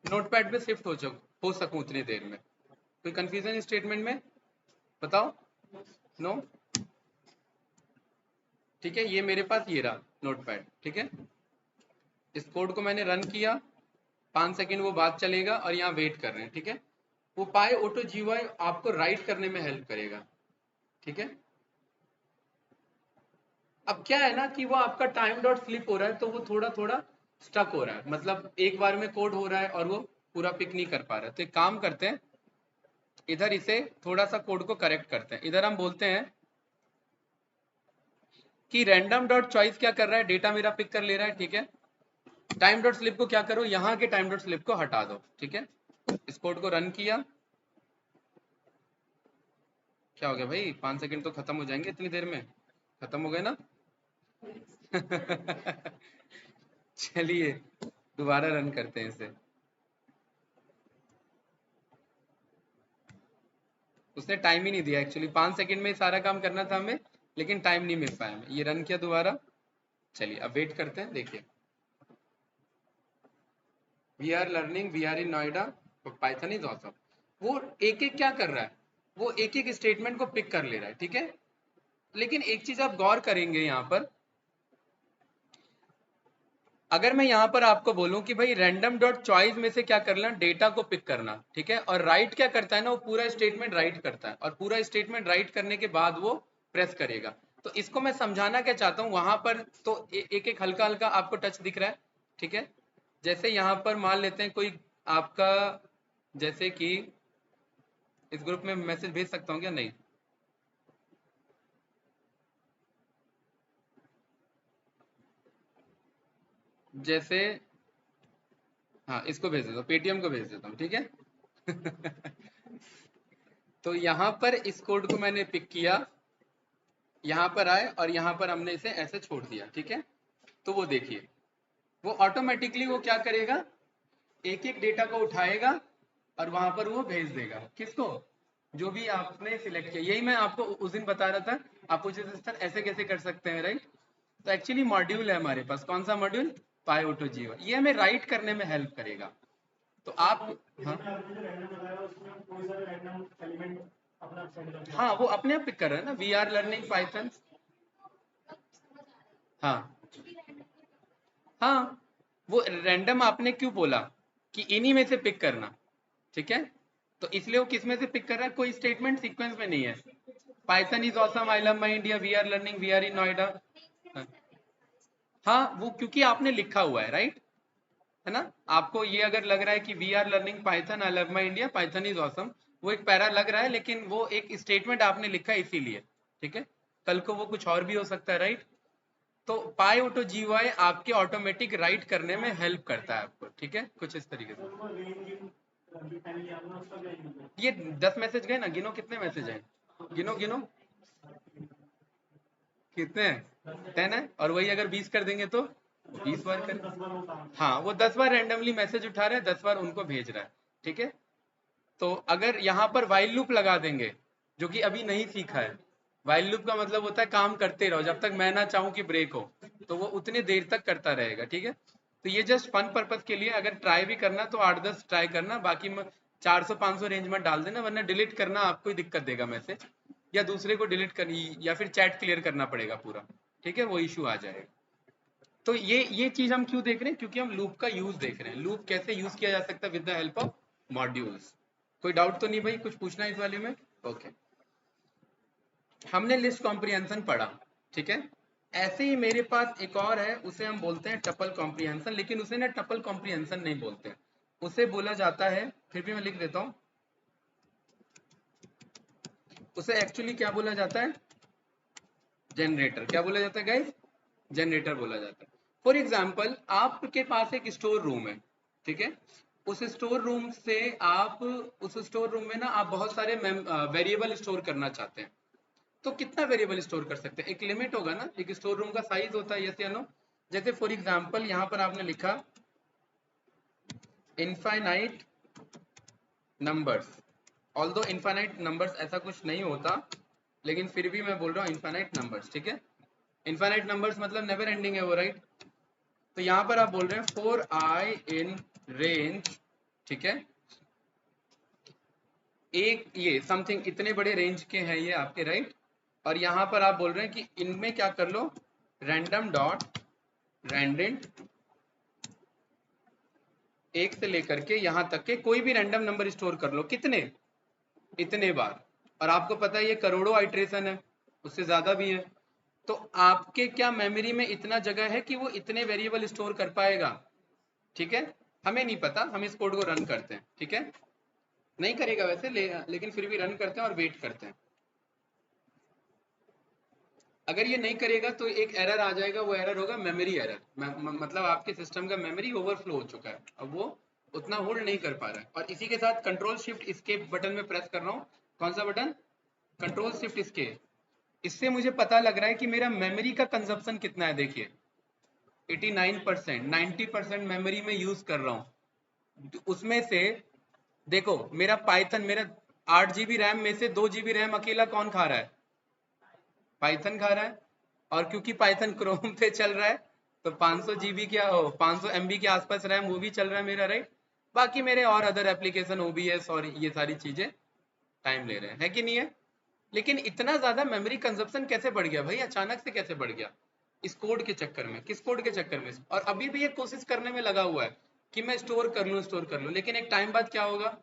नोटपैड पे शिफ्ट हो सकूं उतनी देर में। कोई कंफ्यूजन इस स्टेटमेंट में? बताओ। नो? ठीक है, ये मेरे पास ये रहा नोटपैड। ठीक है, इस कोड को मैंने रन किया, 5 सेकंड वो बाद चलेगा और यहाँ वेट कर रहे हैं। ठीक है, वो पाई ऑटो जीयूआई आपको राइट करने में हेल्प करेगा। ठीक है, अब क्या है ना कि वो आपका टाइम डॉट स्लिप हो रहा है, तो वो थोड़ा थोड़ा स्टक हो रहा है, मतलब एक बार में कोड हो रहा है और वो पूरा पिक नहीं कर पा रहा है। तो एक काम करते हैं, इधर इसे थोड़ा सा कोड को करेक्ट करते हैं। इधर हम बोलते हैं कि रैंडम डॉट चॉइस क्या कर रहा है, डेटा मेरा पिक कर ले रहा है। ठीक है, टाइम डॉट स्लिप को क्या करो, यहाँ के टाइम डॉट स्लिप को हटा दो। ठीक है, इस कोड को रन किया, क्या हो गया भाई, 5 सेकंड तो खत्म हो जाएंगे इतनी देर में, खत्म हो गए ना? चलिए दोबारा रन करते हैं इसे। उसने टाइम ही नहीं दिया एक्चुअली, 5 सेकंड में सारा काम करना था हमें, लेकिन टाइम नहीं मिल पाया हमें। ये रन किया दोबारा। चलिए अब वेट करते हैं, देखिए we are learning, we are in Noida, Python is awesome. वो एक एक क्या कर रहा है, वो एक एक स्टेटमेंट को पिक कर ले रहा है। ठीक है, लेकिन एक चीज आप गौर करेंगे यहाँ पर, अगर मैं यहाँ पर आपको बोलूं कि भाई रैंडम डॉट चॉइस में से क्या करना, डेटा को पिक करना। ठीक है, और राइट क्या करता है ना, वो पूरा स्टेटमेंट राइट करता है, और पूरा स्टेटमेंट राइट करने के बाद वो प्रेस करेगा। तो इसको मैं समझाना क्या चाहता हूँ, वहां पर तो एक एक हल्का हल्का आपको टच दिख रहा है। ठीक है, जैसे यहाँ पर मान लेते हैं कोई आपका, जैसे कि इस ग्रुप में मैसेज भेज सकता हूँ क्या? नहीं, जैसे हाँ इसको भेज देता हूँ, पेटीएम को भेज देता हूँ। ठीक है। तो यहाँ पर इस कोड को मैंने पिक किया, यहाँ पर आए और यहाँ पर हमने इसे ऐसे छोड़ दिया। ठीक है, तो वो देखिए, वो ऑटोमेटिकली वो क्या करेगा, एक एक डेटा को उठाएगा और वहां पर वो भेज देगा। किसको? जो भी आपने सिलेक्ट किया। यही मैं आपको उस दिन बता रहा था, आप पूछे थे सर ऐसे कैसे कर सकते हैं, राइट? तो एक्चुअली मॉड्यूल है हमारे पास, कौन सा मॉड्यूल? पाईओटो जीवा, ये हमें राइट करने में हेल्प करेगा। तो आप हाँ हाँ, वो अपने आप पिक कर रहा है ना, वी आर लर्निंग पाइथन। हाँ हाँ, वो रैंडम आपने क्यों बोला कि इन्हीं में से पिक करना? ठीक है, तो इसलिए वो किस में से पिक कर रहा है, कोई स्टेटमेंट सीक्वेंस में नहीं है। Python is awesome, I love my India, we are learning, we are in Noida. हाँ, वो क्योंकि आपने लिखा हुआ है, राइट? है ना? आपको ये अगर लग रहा है कि we are learning Python, I love my India, Python is awesome, वो एक पैरा लग रहा है, लेकिन वो एक स्टेटमेंट आपने लिखा है इसीलिए। ठीक है, कल को वो कुछ और भी हो सकता है, राइट? तो पाई ऑटो जीयूआई आपके ऑटोमेटिक राइट करने में हेल्प करता है आपको। ठीक है, कुछ इस तरीके से। ये 10 मैसेज गए ना, गिनो कितने मैसेज हैं, गिनो गिनो कितने हैं, 10 है, और वही अगर 20 कर देंगे तो 20 बार कर, हाँ वो 10 बार रेंडमली मैसेज उठा रहे हैं, 10 बार उनको भेज रहा है। ठीक है, तो अगर यहाँ पर वाइल लूप लगा देंगे, जो कि अभी नहीं सीखा है, वाइल लूप का मतलब होता है काम करते रहो जब तक मैं ना चाहूँ कि ब्रेक हो, तो वो उतनी देर तक करता रहेगा। ठीक है, तो ये जस्ट फन पर्पज के लिए, अगर ट्राई भी करना तो 8-10 ट्राई करना, बाकी 400-500 रेंज में डाल देना, वरना डिलीट करना आपको ही दिक्कत देगा मैसेज, या दूसरे को डिलीट करनी, या फिर चैट क्लियर करना पड़ेगा पूरा। ठीक है, वो इशू आ जाएगा। तो ये चीज हम क्यों देख रहे हैं, क्योंकि हम लूप का यूज देख रहे हैं, लूप कैसे यूज किया जा सकता है with the help of modules. कोई डाउट तो नहीं भाई, कुछ पूछना है इस वाले में? ओके, हमने लिस्ट कॉम्प्रिहेंशन पढ़ा। ठीक है, ऐसे ही मेरे पास एक और है, उसे हम बोलते हैं टपल कॉम्प्रिहेंशन, लेकिन उसे ना टपल कॉम्प्रिहेंशन नहीं बोलते, उसे बोला जाता है, फिर भी मैं लिख देता हूं, उसे एक्चुअली क्या बोला जाता है, जनरेटर। क्या बोला जाता है गाइस? जनरेटर बोला जाता है। फॉर एग्जाम्पल आपके पास एक स्टोर रूम है। ठीक है, उस स्टोर रूम से आप, उस स्टोर रूम में ना आप बहुत सारे वेरिएबल स्टोर करना चाहते हैं। तो कितना वेरिएबल स्टोर कर सकते हैं, एक लिमिट होगा ना, एक स्टोर रूम का साइज होता है, यस या नो? जैसे फॉर एग्जाम्पल यहाँ पर आपने लिखा infinite numbers, although infinite numbers ऐसा कुछ नहीं होता, लेकिन फिर भी मैं बोल रहा हूँ इनफाइनाइट नंबर्स, ठीक है। इनफाइनाइट नंबर्स मतलब नेवर एंडिंग है वो, राइट। तो यहाँ पर आप बोल रहे हैं फॉर आई इन रेंज, ठीक है, एक ये समथिंग इतने बड़े रेंज के हैं ये आपके, राइट। और यहाँ पर आप बोल रहे हैं कि इनमें क्या कर लो, रैंडम डॉट रैंडेंट, एक से लेकर के यहाँ तक के कोई भी रैंडम नंबर स्टोर कर लो, कितने, इतने बार। और आपको पता है ये करोड़ों आइट्रेशन है, उससे ज्यादा भी है। तो आपके क्या मेमोरी में इतना जगह है कि वो इतने वेरिएबल स्टोर कर पाएगा, ठीक है। हमें नहीं पता, हम इस कोड को रन करते हैं, ठीक है। नहीं करेगा वैसे लेकिन फिर भी रन करते हैं और वेट करते हैं। अगर ये नहीं करेगा तो एक एरर आ जाएगा, वो एरर होगा मेमोरी एरर, मतलब आपके सिस्टम का मेमोरी ओवरफ्लो हो चुका है, अब वो उतना होल्ड नहीं कर पा रहा है। और इसी के साथ कंट्रोल शिफ्ट एस्केप बटन में प्रेस कर रहा हूँ। कौन सा बटन, कंट्रोल शिफ्ट एस्केप। इससे मुझे पता लग रहा है कि मेरा मेमोरी का कंजप्शन कितना है। देखिए 89%, 90% मेमोरी में यूज कर रहा हूँ। उसमें से देखो मेरा पाइथन, मेरा 8 GB रैम में से 2 GB रैम अकेला कौन खा रहा है, पाइथन खा रहा है। और क्योंकि पाइथन क्रोम पे चल रहा है तो 500 GB क्या हो, 500 MB के आसपास रैम वो भी चल रहा है मेरा, राइट। बाकी मेरे और अदर एप्लीकेशन OBS और ये सारी चीजें टाइम ले रहे हैं, है कि नहीं है। लेकिन इतना ज्यादा मेमोरी कंजप्शन कैसे बढ़ गया भाई, अचानक से कैसे बढ़ गया, इस कोड के चक्कर में। किस कोड के चक्कर में, और अभी भी ये कोशिश करने में लगा हुआ है कि मैं स्टोर कर लूं, स्टोर कर लूं। लेकिन एक टाइम बाद क्या होगा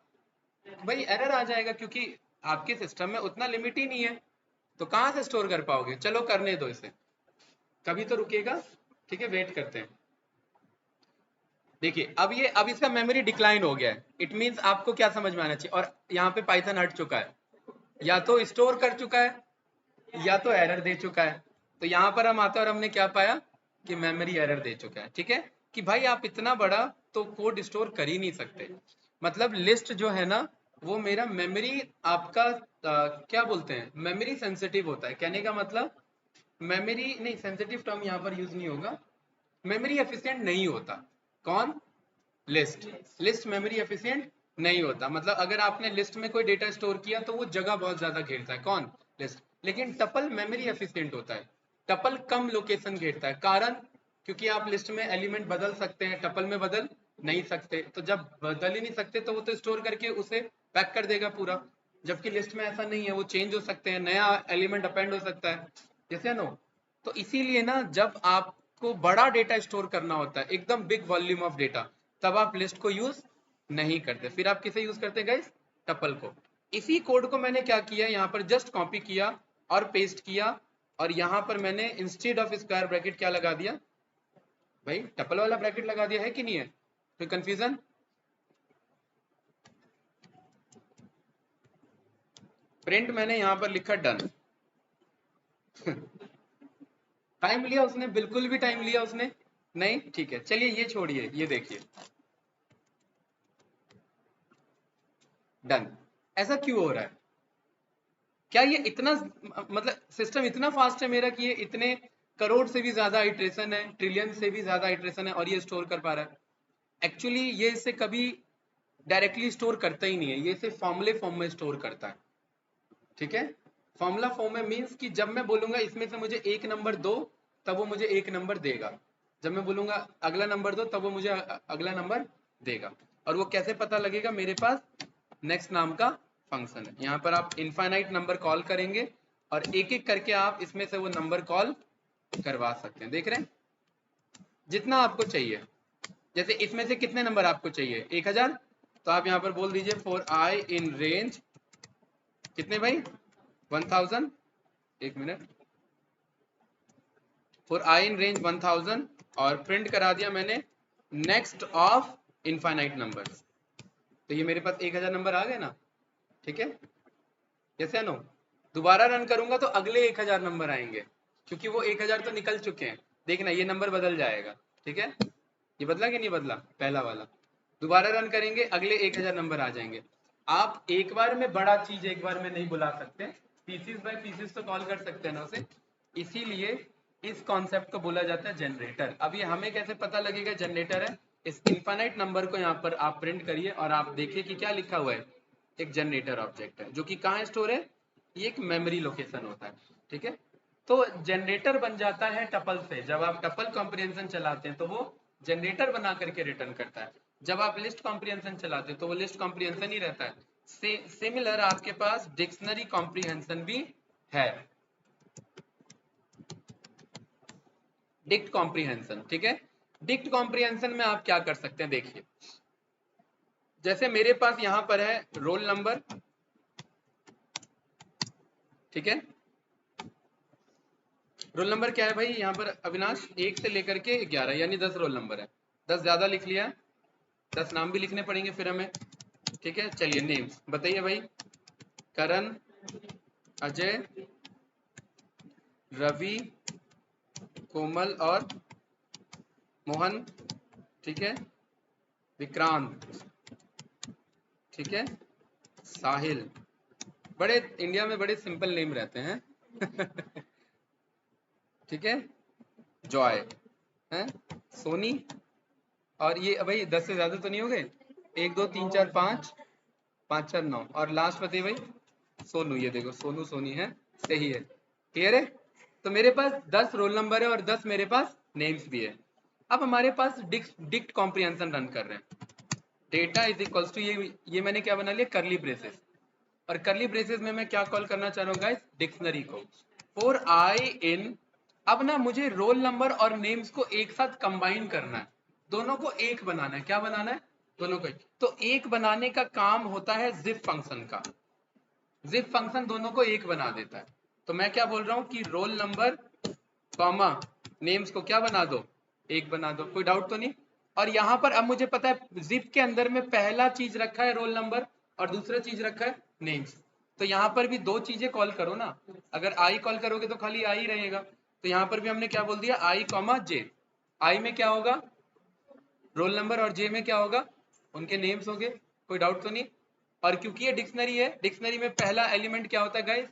भाई, एरर आ जाएगा, क्योंकि आपके सिस्टम में उतना लिमिट ही नहीं है। तो कहां से स्टोर कर पाओगे, चलो करने दो इसे, कभी तो रुकेगा, ठीक है, वेट करते हैं। देखिए अब इसका मेमोरी डिक्लाइन हो गया है, इट मींस आपको क्या समझ में आना चाहिए। और यहाँ पे पाइथन हट चुका है, या तो स्टोर कर चुका है या तो एरर दे चुका है। तो यहाँ पर हम आते हैं और हमने क्या पाया कि मेमोरी एरर दे चुका है, ठीक है। कि भाई आप इतना बड़ा तो कोड स्टोर कर ही नहीं सकते। मतलब लिस्ट जो है ना वो मेरा मेमोरी आपका क्या बोलते हैं, मेमोरी सेंसिटिव होता है। कहने का मतलब मेमोरी नहीं, सेंसिटिव टर्म यहाँ पर यूज नहीं होगा, मेमोरी एफिशिएंट नहीं होता। कौन, लिस्ट। लिस्ट मेमोरी एफिशिएंट नहीं होता। मतलब अगर आपने लिस्ट में कोई डेटा स्टोर किया तो वो जगह बहुत ज्यादा घेरता है, कौन, लिस्ट। लेकिन टपल मेमोरी एफिशिएंट होता है, टपल कम लोकेशन घेरता है। कारण, क्योंकि आप लिस्ट में एलिमेंट बदल सकते हैं, टपल में बदल नहीं सकते। तो जब बदल ही नहीं सकते तो वो तो स्टोर करके उसे पैक कर देगा पूरा। जबकि लिस्ट में ऐसा नहीं है, वो चेंज हो सकते हैं, नया एलिमेंट अपेंड हो सकता है, जैसे नो। तो इसीलिए ना जब आपको बड़ा डेटा स्टोर करना होता है, एकदम बिग वॉल्यूम ऑफ डेटा, तब आप लिस्ट को यूज नहीं करते। फिर आप किसे यूज करते गाइस, टपल को। इसी कोड को मैंने क्या किया, यहाँ पर जस्ट कॉपी किया और पेस्ट किया। और यहाँ पर मैंने इंस्टेड ऑफ स्क्वायर ब्रैकेट क्या लगा दिया भाई, टपल वाला ब्रैकेट लगा दिया, है कि नहीं है, कोई कंफ्यूजन। प्रिंट मैंने यहाँ पर लिखा डन। टाइम लिया उसने, बिल्कुल भी टाइम लिया उसने नहीं, ठीक है। चलिए ये छोड़िए, ये देखिए डन। ऐसा क्यों हो रहा है, क्या ये इतना मतलब सिस्टम इतना फास्ट है मेरा कि ये इतने करोड़ से भी ज्यादा आइट्रेशन है, ट्रिलियन से भी ज्यादा आइट्रेशन है और ये स्टोर कर पा रहा है। एक्चुअली ये इसे कभी डायरेक्टली स्टोर करता ही नहीं है, ये इसे फॉर्मूले फॉर्म में स्टोर करता है, ठीक है। फॉर्मूला फॉर्म में मीन्स कि जब मैं बोलूंगा इसमें से मुझे एक नंबर दो तब वो मुझे एक नंबर देगा, जब मैं बोलूंगा अगला नंबर दो तब वो मुझे अगला नंबर देगा। और वो कैसे पता लगेगा, मेरे पास नेक्स्ट नाम का फंक्शन है, यहाँ पर आप इनफाइनाइट नंबर कॉल करेंगे और एक एक करके आप इसमें से वो नंबर कॉल करवा सकते हैं। देख रहे हैं, जितना आपको चाहिए। जैसे इसमें से कितने नंबर आपको चाहिए, 1000, तो आप यहाँ पर बोल दीजिए फॉर आई इन रेंज कितने भाई, 1000, एक minute, for I in range 1000 और प्रिंट करा दिया मैंने नेक्स्ट ऑफ इनफाइनाइट नंबर्स। तो ये मेरे पास 1000 नंबर आ गए ना, ठीक है। जैसे नो दोबारा रन करूंगा तो अगले 1000 नंबर आएंगे, क्योंकि वो 1000 तो निकल चुके हैं। देखना ये नंबर बदल जाएगा, ठीक है। ये बदला कि नहीं बदला, पहला वाला। दोबारा रन करेंगे अगले 1000 नंबर आ जाएंगे। आप एक बार में बड़ा चीज एक बार में नहीं बुला सकते, पीसीस बाय पीसीस तो कॉल कर सकते हैं ना उसे। इसीलिए इस कॉन्सेप्ट को बोला जाता है जनरेटर। अब ये हमें कैसे पता लगेगा जनरेटर है, इस इनफाइनाइट नंबर को यहाँ पर आप प्रिंट करिए और आप देखिए कि क्या लिखा हुआ है, एक जनरेटर ऑब्जेक्ट है जो कि कहाँ स्टोर है, ये एक मेमोरी लोकेशन होता है, ठीक है। तो जनरेटर बन जाता है टपल से, जब आप टपल कॉम्प्रिहेंशन चलाते हैं तो वो जनरेटर बना करके रिटर्न करता है। जब आप लिस्ट कॉम्प्रिहेंशन चलाते हैं तो वो लिस्ट कॉम्प्रिहेंशन ही रहता है। सिमिलर आपके पास डिक्शनरी कॉम्प्रिहेंशन भी है, डिक्ट कॉम्प्रिहेंशन, ठीक है। डिक्ट कॉम्प्रिहेंशन में आप क्या कर सकते हैं, देखिए जैसे मेरे पास यहां पर है रोल नंबर, ठीक है। रोल नंबर क्या है भाई यहाँ पर अविनाश, 1 से लेकर के 11, यानी 10 रोल नंबर है। 10 ज्यादा लिख लिया, 10 नाम भी लिखने पड़ेंगे फिर हमें, ठीक है। चलिए नेम्स बताइए भाई, करण, अजय, रवि, कोमल और मोहन, ठीक है। विक्रांत, ठीक है। साहिल, बड़े इंडिया में बड़े सिंपल नेम रहते हैं ठीक है। जॉय है, सोनी, और ये भाई 10 से ज्यादा तो नहीं हो गए, 1 2 3 4 5 5 4 9, और लास्ट बताइए भाई सोनू, ये देखो सोनू सोनी है, सही है, क्लियर है। तो मेरे पास 10 रोल नंबर है और 10 मेरे पास नेम्स भी है। अब हमारे पास डिक्ट कॉम्प्रिहेंशन रन कर रहे हैं। डेटा इज इक्वल्स टू, ये मैंने क्या बना लिया, करली ब्रेसेस, और करली ब्रेसेस में मैं क्या कॉल करना चाह रहा हूँ गाइस, डिक्शनरी को, फॉर आई इन। अब ना मुझे रोल नंबर और नेम्स को एक साथ कंबाइन करना है, दोनों को एक बनाना है। क्या बनाना है, दोनों को एक। तो एक बनाने का काम होता है जिप फंक्शन का, जिप फंक्शन दोनों को एक बना देता है। तो मैं क्या बोल रहा हूँ कि रोल नंबर कॉमा नेम्स को क्या बना दो, एक बना दो, कोई डाउट तो नहीं। और यहाँ पर अब मुझे पता है जिप के अंदर में पहला चीज रखा है रोल नंबर और दूसरा चीज रखा है नेम्स, तो यहाँ पर भी दो चीजें कॉल करो ना। अगर आई कॉल करोगे तो खाली आई रहेगा, तो यहाँ पर भी हमने क्या बोल दिया, आई कॉमा जे। आई में क्या होगा, रोल नंबर, और जे में क्या होगा, उनके नेम्स होंगे, कोई डाउट तो नहीं। और क्योंकि ये डिक्शनरी है, डिक्शनरी में पहला एलिमेंट क्या होता है गाइस,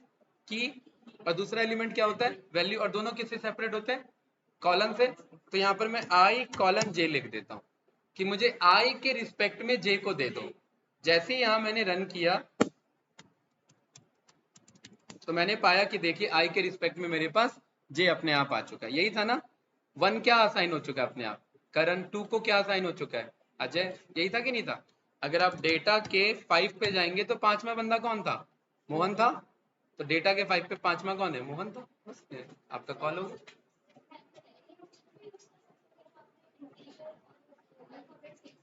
की, और दूसरा एलिमेंट क्या होता है, वैल्यू, और दोनों किससे सेपरेट होते हैं, कॉलन से। तो यहाँ पर मैं आई कॉलन जे लिख देता हूँ कि मुझे आई के रिस्पेक्ट में जे को दे दो। जैसे यहाँ मैंने रन किया तो मैंने पाया कि देखिए आई के रिस्पेक्ट में मेरे पास जे अपने आप आ चुका है, यही था ना। 1 क्या असाइन हो चुका है अपने आप, करण। 2 को क्या असाइन हो चुका है, अजय, यही था कि नहीं था। अगर आप डेटा के 5 पे जाएंगे तो 5वां बंदा कौन था, मोहन था। तो डेटा के 5 पे 5वां कौन है, मोहन था, बस आपका कॉल होगा।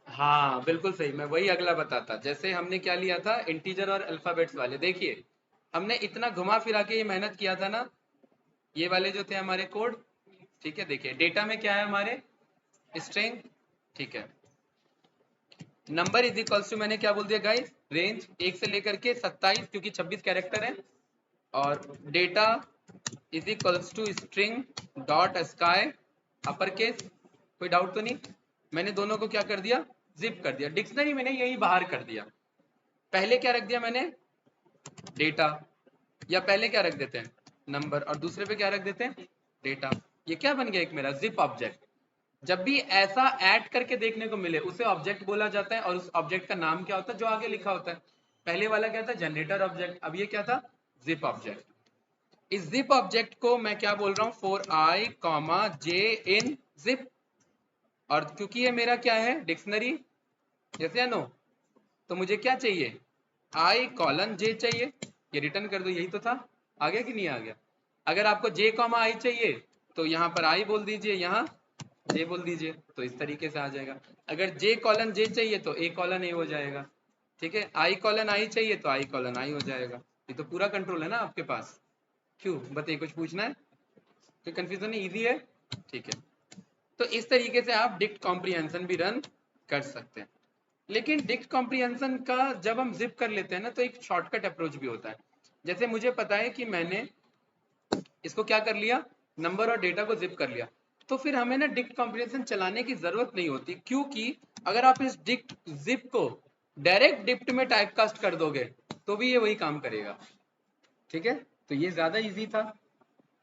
हाँ बिल्कुल सही, मैं वही अगला बताता। जैसे हमने क्या लिया था, इंटीजर और अल्फाबेट्स वाले, देखिए हमने इतना घुमा फिरा के ये मेहनत किया था ना, ये वाले जो थे हमारे कोड, ठीक है। देखिए डेटा में क्या है हमारे, स्ट्रिंग, ठीक है। नंबर इज इक्वल्स टू, मैंने क्या बोल दिया गाइस, रेंज 1 से लेकर के 27, क्योंकि 26 कैरेक्टर है। और data is equals to string dot ascii upper case, कोई डाउट तो नहीं। मैंने दोनों को क्या कर दिया, जिप कर दिया। डिक्शनरी मैंने यही बाहर कर दिया। पहले क्या रख दिया मैंने, डेटा, या पहले क्या रख देते हैं, नंबर, और दूसरे पे क्या रख देते हैं, डेटा। ये क्या बन गया, एक मेरा जिप ऑब्जेक्ट। जब भी ऐसा ऐड करके देखने को मिले उसे ऑब्जेक्ट बोला जाता है, और उस ऑब्जेक्ट का नाम क्या होता है, जो आगे लिखा होता है। पहले वाला क्या था, जनरेटर ऑब्जेक्ट, अब ये क्या था, जिप ऑब्जेक्ट। इस जिप ऑब्जेक्ट को मैं क्या बोल रहा हूँ, for I comma J in zip. और क्योंकि ये मेरा क्या है, डिक्शनरी, यस या नो, तो मुझे क्या चाहिए, आई कॉलन जे चाहिए, ये रिटर्न कर दो, यही तो था। आ गया कि नहीं आ गया। अगर आपको जे कॉमा आई चाहिए तो यहाँ पर आई बोल दीजिए, यहाँ जे बोल दीजिए, तो इस तरीके से आ जाएगा। अगर जे कॉलन जे चाहिए तो ए कॉलन ए हो जाएगा, ठीक है। आई कॉलन आई चाहिए तो आई कॉलन आई हो जाएगा। ये तो पूरा कंट्रोल है ना आपके पास। क्यों बताइए, कुछ पूछना है, कोई कंफ्यूजन नहीं, इजी है, ठीक है। तो इस तरीके से आप डिक्ट कॉम्प्रिहेंशन भी रन कर सकते हैं। लेकिन डिक्ट कॉम्प्रिहेंशन का जब हम जिप कर लेते हैं ना, तो एक शॉर्टकट अप्रोच भी होता है। जैसे मुझे पता है कि मैंने इसको क्या कर लिया, नंबर और डेटा को जिप कर लिया, तो फिर हमें ना डिक्ट कॉम्प्रिहेंशन चलाने की जरूरत नहीं होती, क्योंकि अगर आप इस डिक्ट जिप को डायरेक्ट डिक्ट में टाइपकास्ट कर दोगे तो भी ये वही काम करेगा, ठीक है। तो ये ज्यादा इजी था।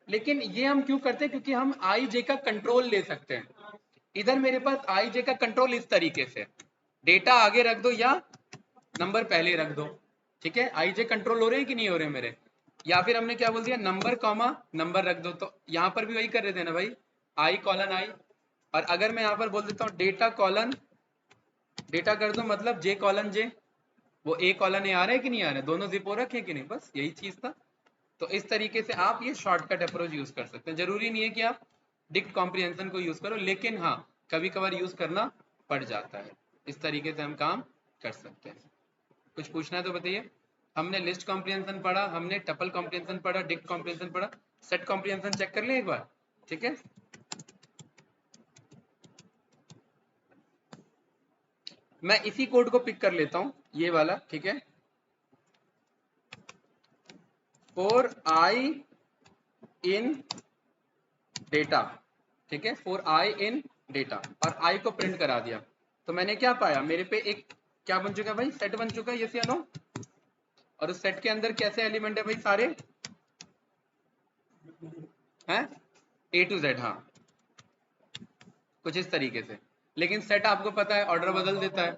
लेकिन ये हम क्यों करते हैं, क्योंकि हम आई जे का कंट्रोल ले सकते हैं। इधर मेरे पास आई जे का कंट्रोल इस तरीके से, डेटा आगे रख दो या नंबर पहले रख दो, ठीक है। आई जे कंट्रोल हो रहे हैं कि नहीं हो रहे मेरे। या फिर हमने क्या बोल दिया, नंबर कॉमा नंबर रख दो, तो यहाँ पर भी वही कर रहे थे ना भाई, आई कॉलन आई। और अगर मैं यहाँ पर बोल देता हूँ डेटा कॉलन डेटा कर दो, मतलब जे कॉलन जे, वो ए कॉलन ए आ रहा है कि नहीं आ रहा है, दोनों जिप हो रखे कि नहीं, बस यही चीज था। तो इस तरीके से आप ये शॉर्टकट अप्रोच यूज कर सकते हैं। जरूरी नहीं है कि आप डिक्ट कॉम्प्रिहेंशन को यूज करो, लेकिन हाँ कभी कभार यूज करना पड़ जाता है। इस तरीके से हम काम कर सकते हैं। कुछ पूछना है तो बताइए। हमने लिस्ट कॉम्प्रिहेंशन पढ़ा, हमने टपल कॉम्प्रिहेंशन पढ़ा, डिक्ट कॉम्प्रिहेंशन पढ़ा, सेट कॉम्प्रिहेंशन चेक कर लें एक बार, ठीक है। मैं इसी कोड को पिक कर लेता हूं, ये वाला, ठीक है। फॉर आई इन डेटा, ठीक है, फॉर आई इन डेटा, और आई को प्रिंट करा दिया। तो मैंने क्या पाया, मेरे पे एक क्या बन चुका है भाई, सेट बन चुका है, यस या नो। और उस सेट के अंदर कैसे एलिमेंट है भाई, सारे हैं ए टू जेड, हाँ कुछ इस तरीके से। लेकिन सेट आपको पता है ऑर्डर बदल देता है,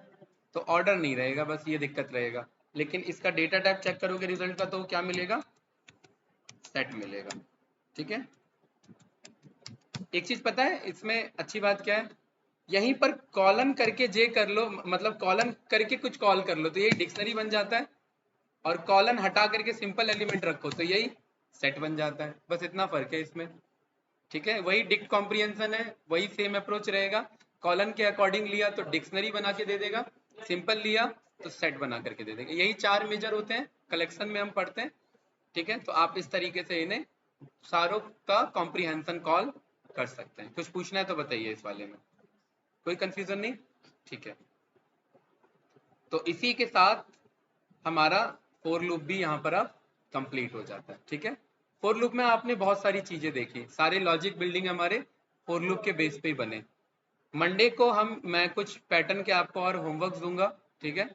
तो ऑर्डर नहीं रहेगा, बस ये दिक्कत रहेगा। लेकिन इसका डेटा टाइप चेक करोगे रिजल्ट का, तो क्या मिलेगा, सेट मिलेगा, ठीक है। एक चीज पता है इसमें अच्छी बात क्या है, यहीं पर कॉलन करके जे कर लो, मतलब कॉलन करके कुछ कॉल कर लो तो यही डिक्शनरी बन जाता है, और कॉलन हटा करके सिंपल एलिमेंट रखो तो यही सेट बन जाता है, बस इतना फर्क है इसमें, ठीक है। वही डिक्ट कॉम्प्रिहेंशन है, वही सेम अप्रोच रहेगा। कॉलन के अकॉर्डिंग लिया तो डिक्शनरी बना के दे देगा, सिंपल लिया तो सेट बना करके दे देगा। यही चार मेजर होते हैं, कलेक्शन में हम पढ़ते हैं, ठीक है। तो आप इस तरीके से इन्हें सारों का कॉम्प्रिहेंशन कॉल कर सकते हैं। कुछ पूछना है तो बताइए इस वाले में, कोई कंफ्यूजन नहीं, ठीक है। तो इसी के साथ हमारा फोर लूप भी यहाँ पर अब कंप्लीट हो जाता है, ठीक है। फोर लूप में आपने बहुत सारी चीजें देखी, सारे लॉजिक बिल्डिंग हमारे फोर लूप के बेस पे ही बने। मंडे को मैं कुछ पैटर्न के आपको और होमवर्क दूंगा, ठीक है,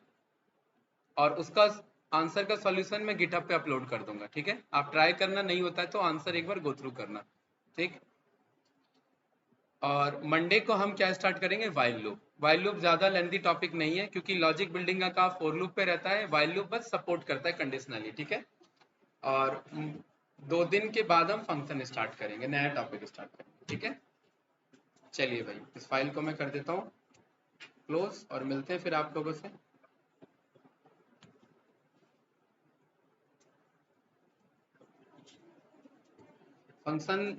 और उसका आंसर का सॉल्यूशन मैं गिटहब पे अपलोड कर दूंगा, ठीक है। आप ट्राई करना, नहीं होता है तो आंसर एक बार गो थ्रू करना, ठीक। और मंडे को हम क्या स्टार्ट करेंगे, वाइल लूप। वाइल लूप ज्यादा लेंथी टॉपिक नहीं है, क्योंकि लॉजिक बिल्डिंग का काम फोर लूप पे रहता है, वाइल लूप बस सपोर्ट करता है कंडीशनली, ठीक है। और 2 दिन के बाद हम फंक्शन स्टार्ट करेंगे, नया टॉपिक स्टार्ट करेंगे, ठीक है। चलिए भाई, इस फाइल को मैं कर देता हूँ क्लोज, और मिलते हैं फिर आप लोगों से। फंक्शन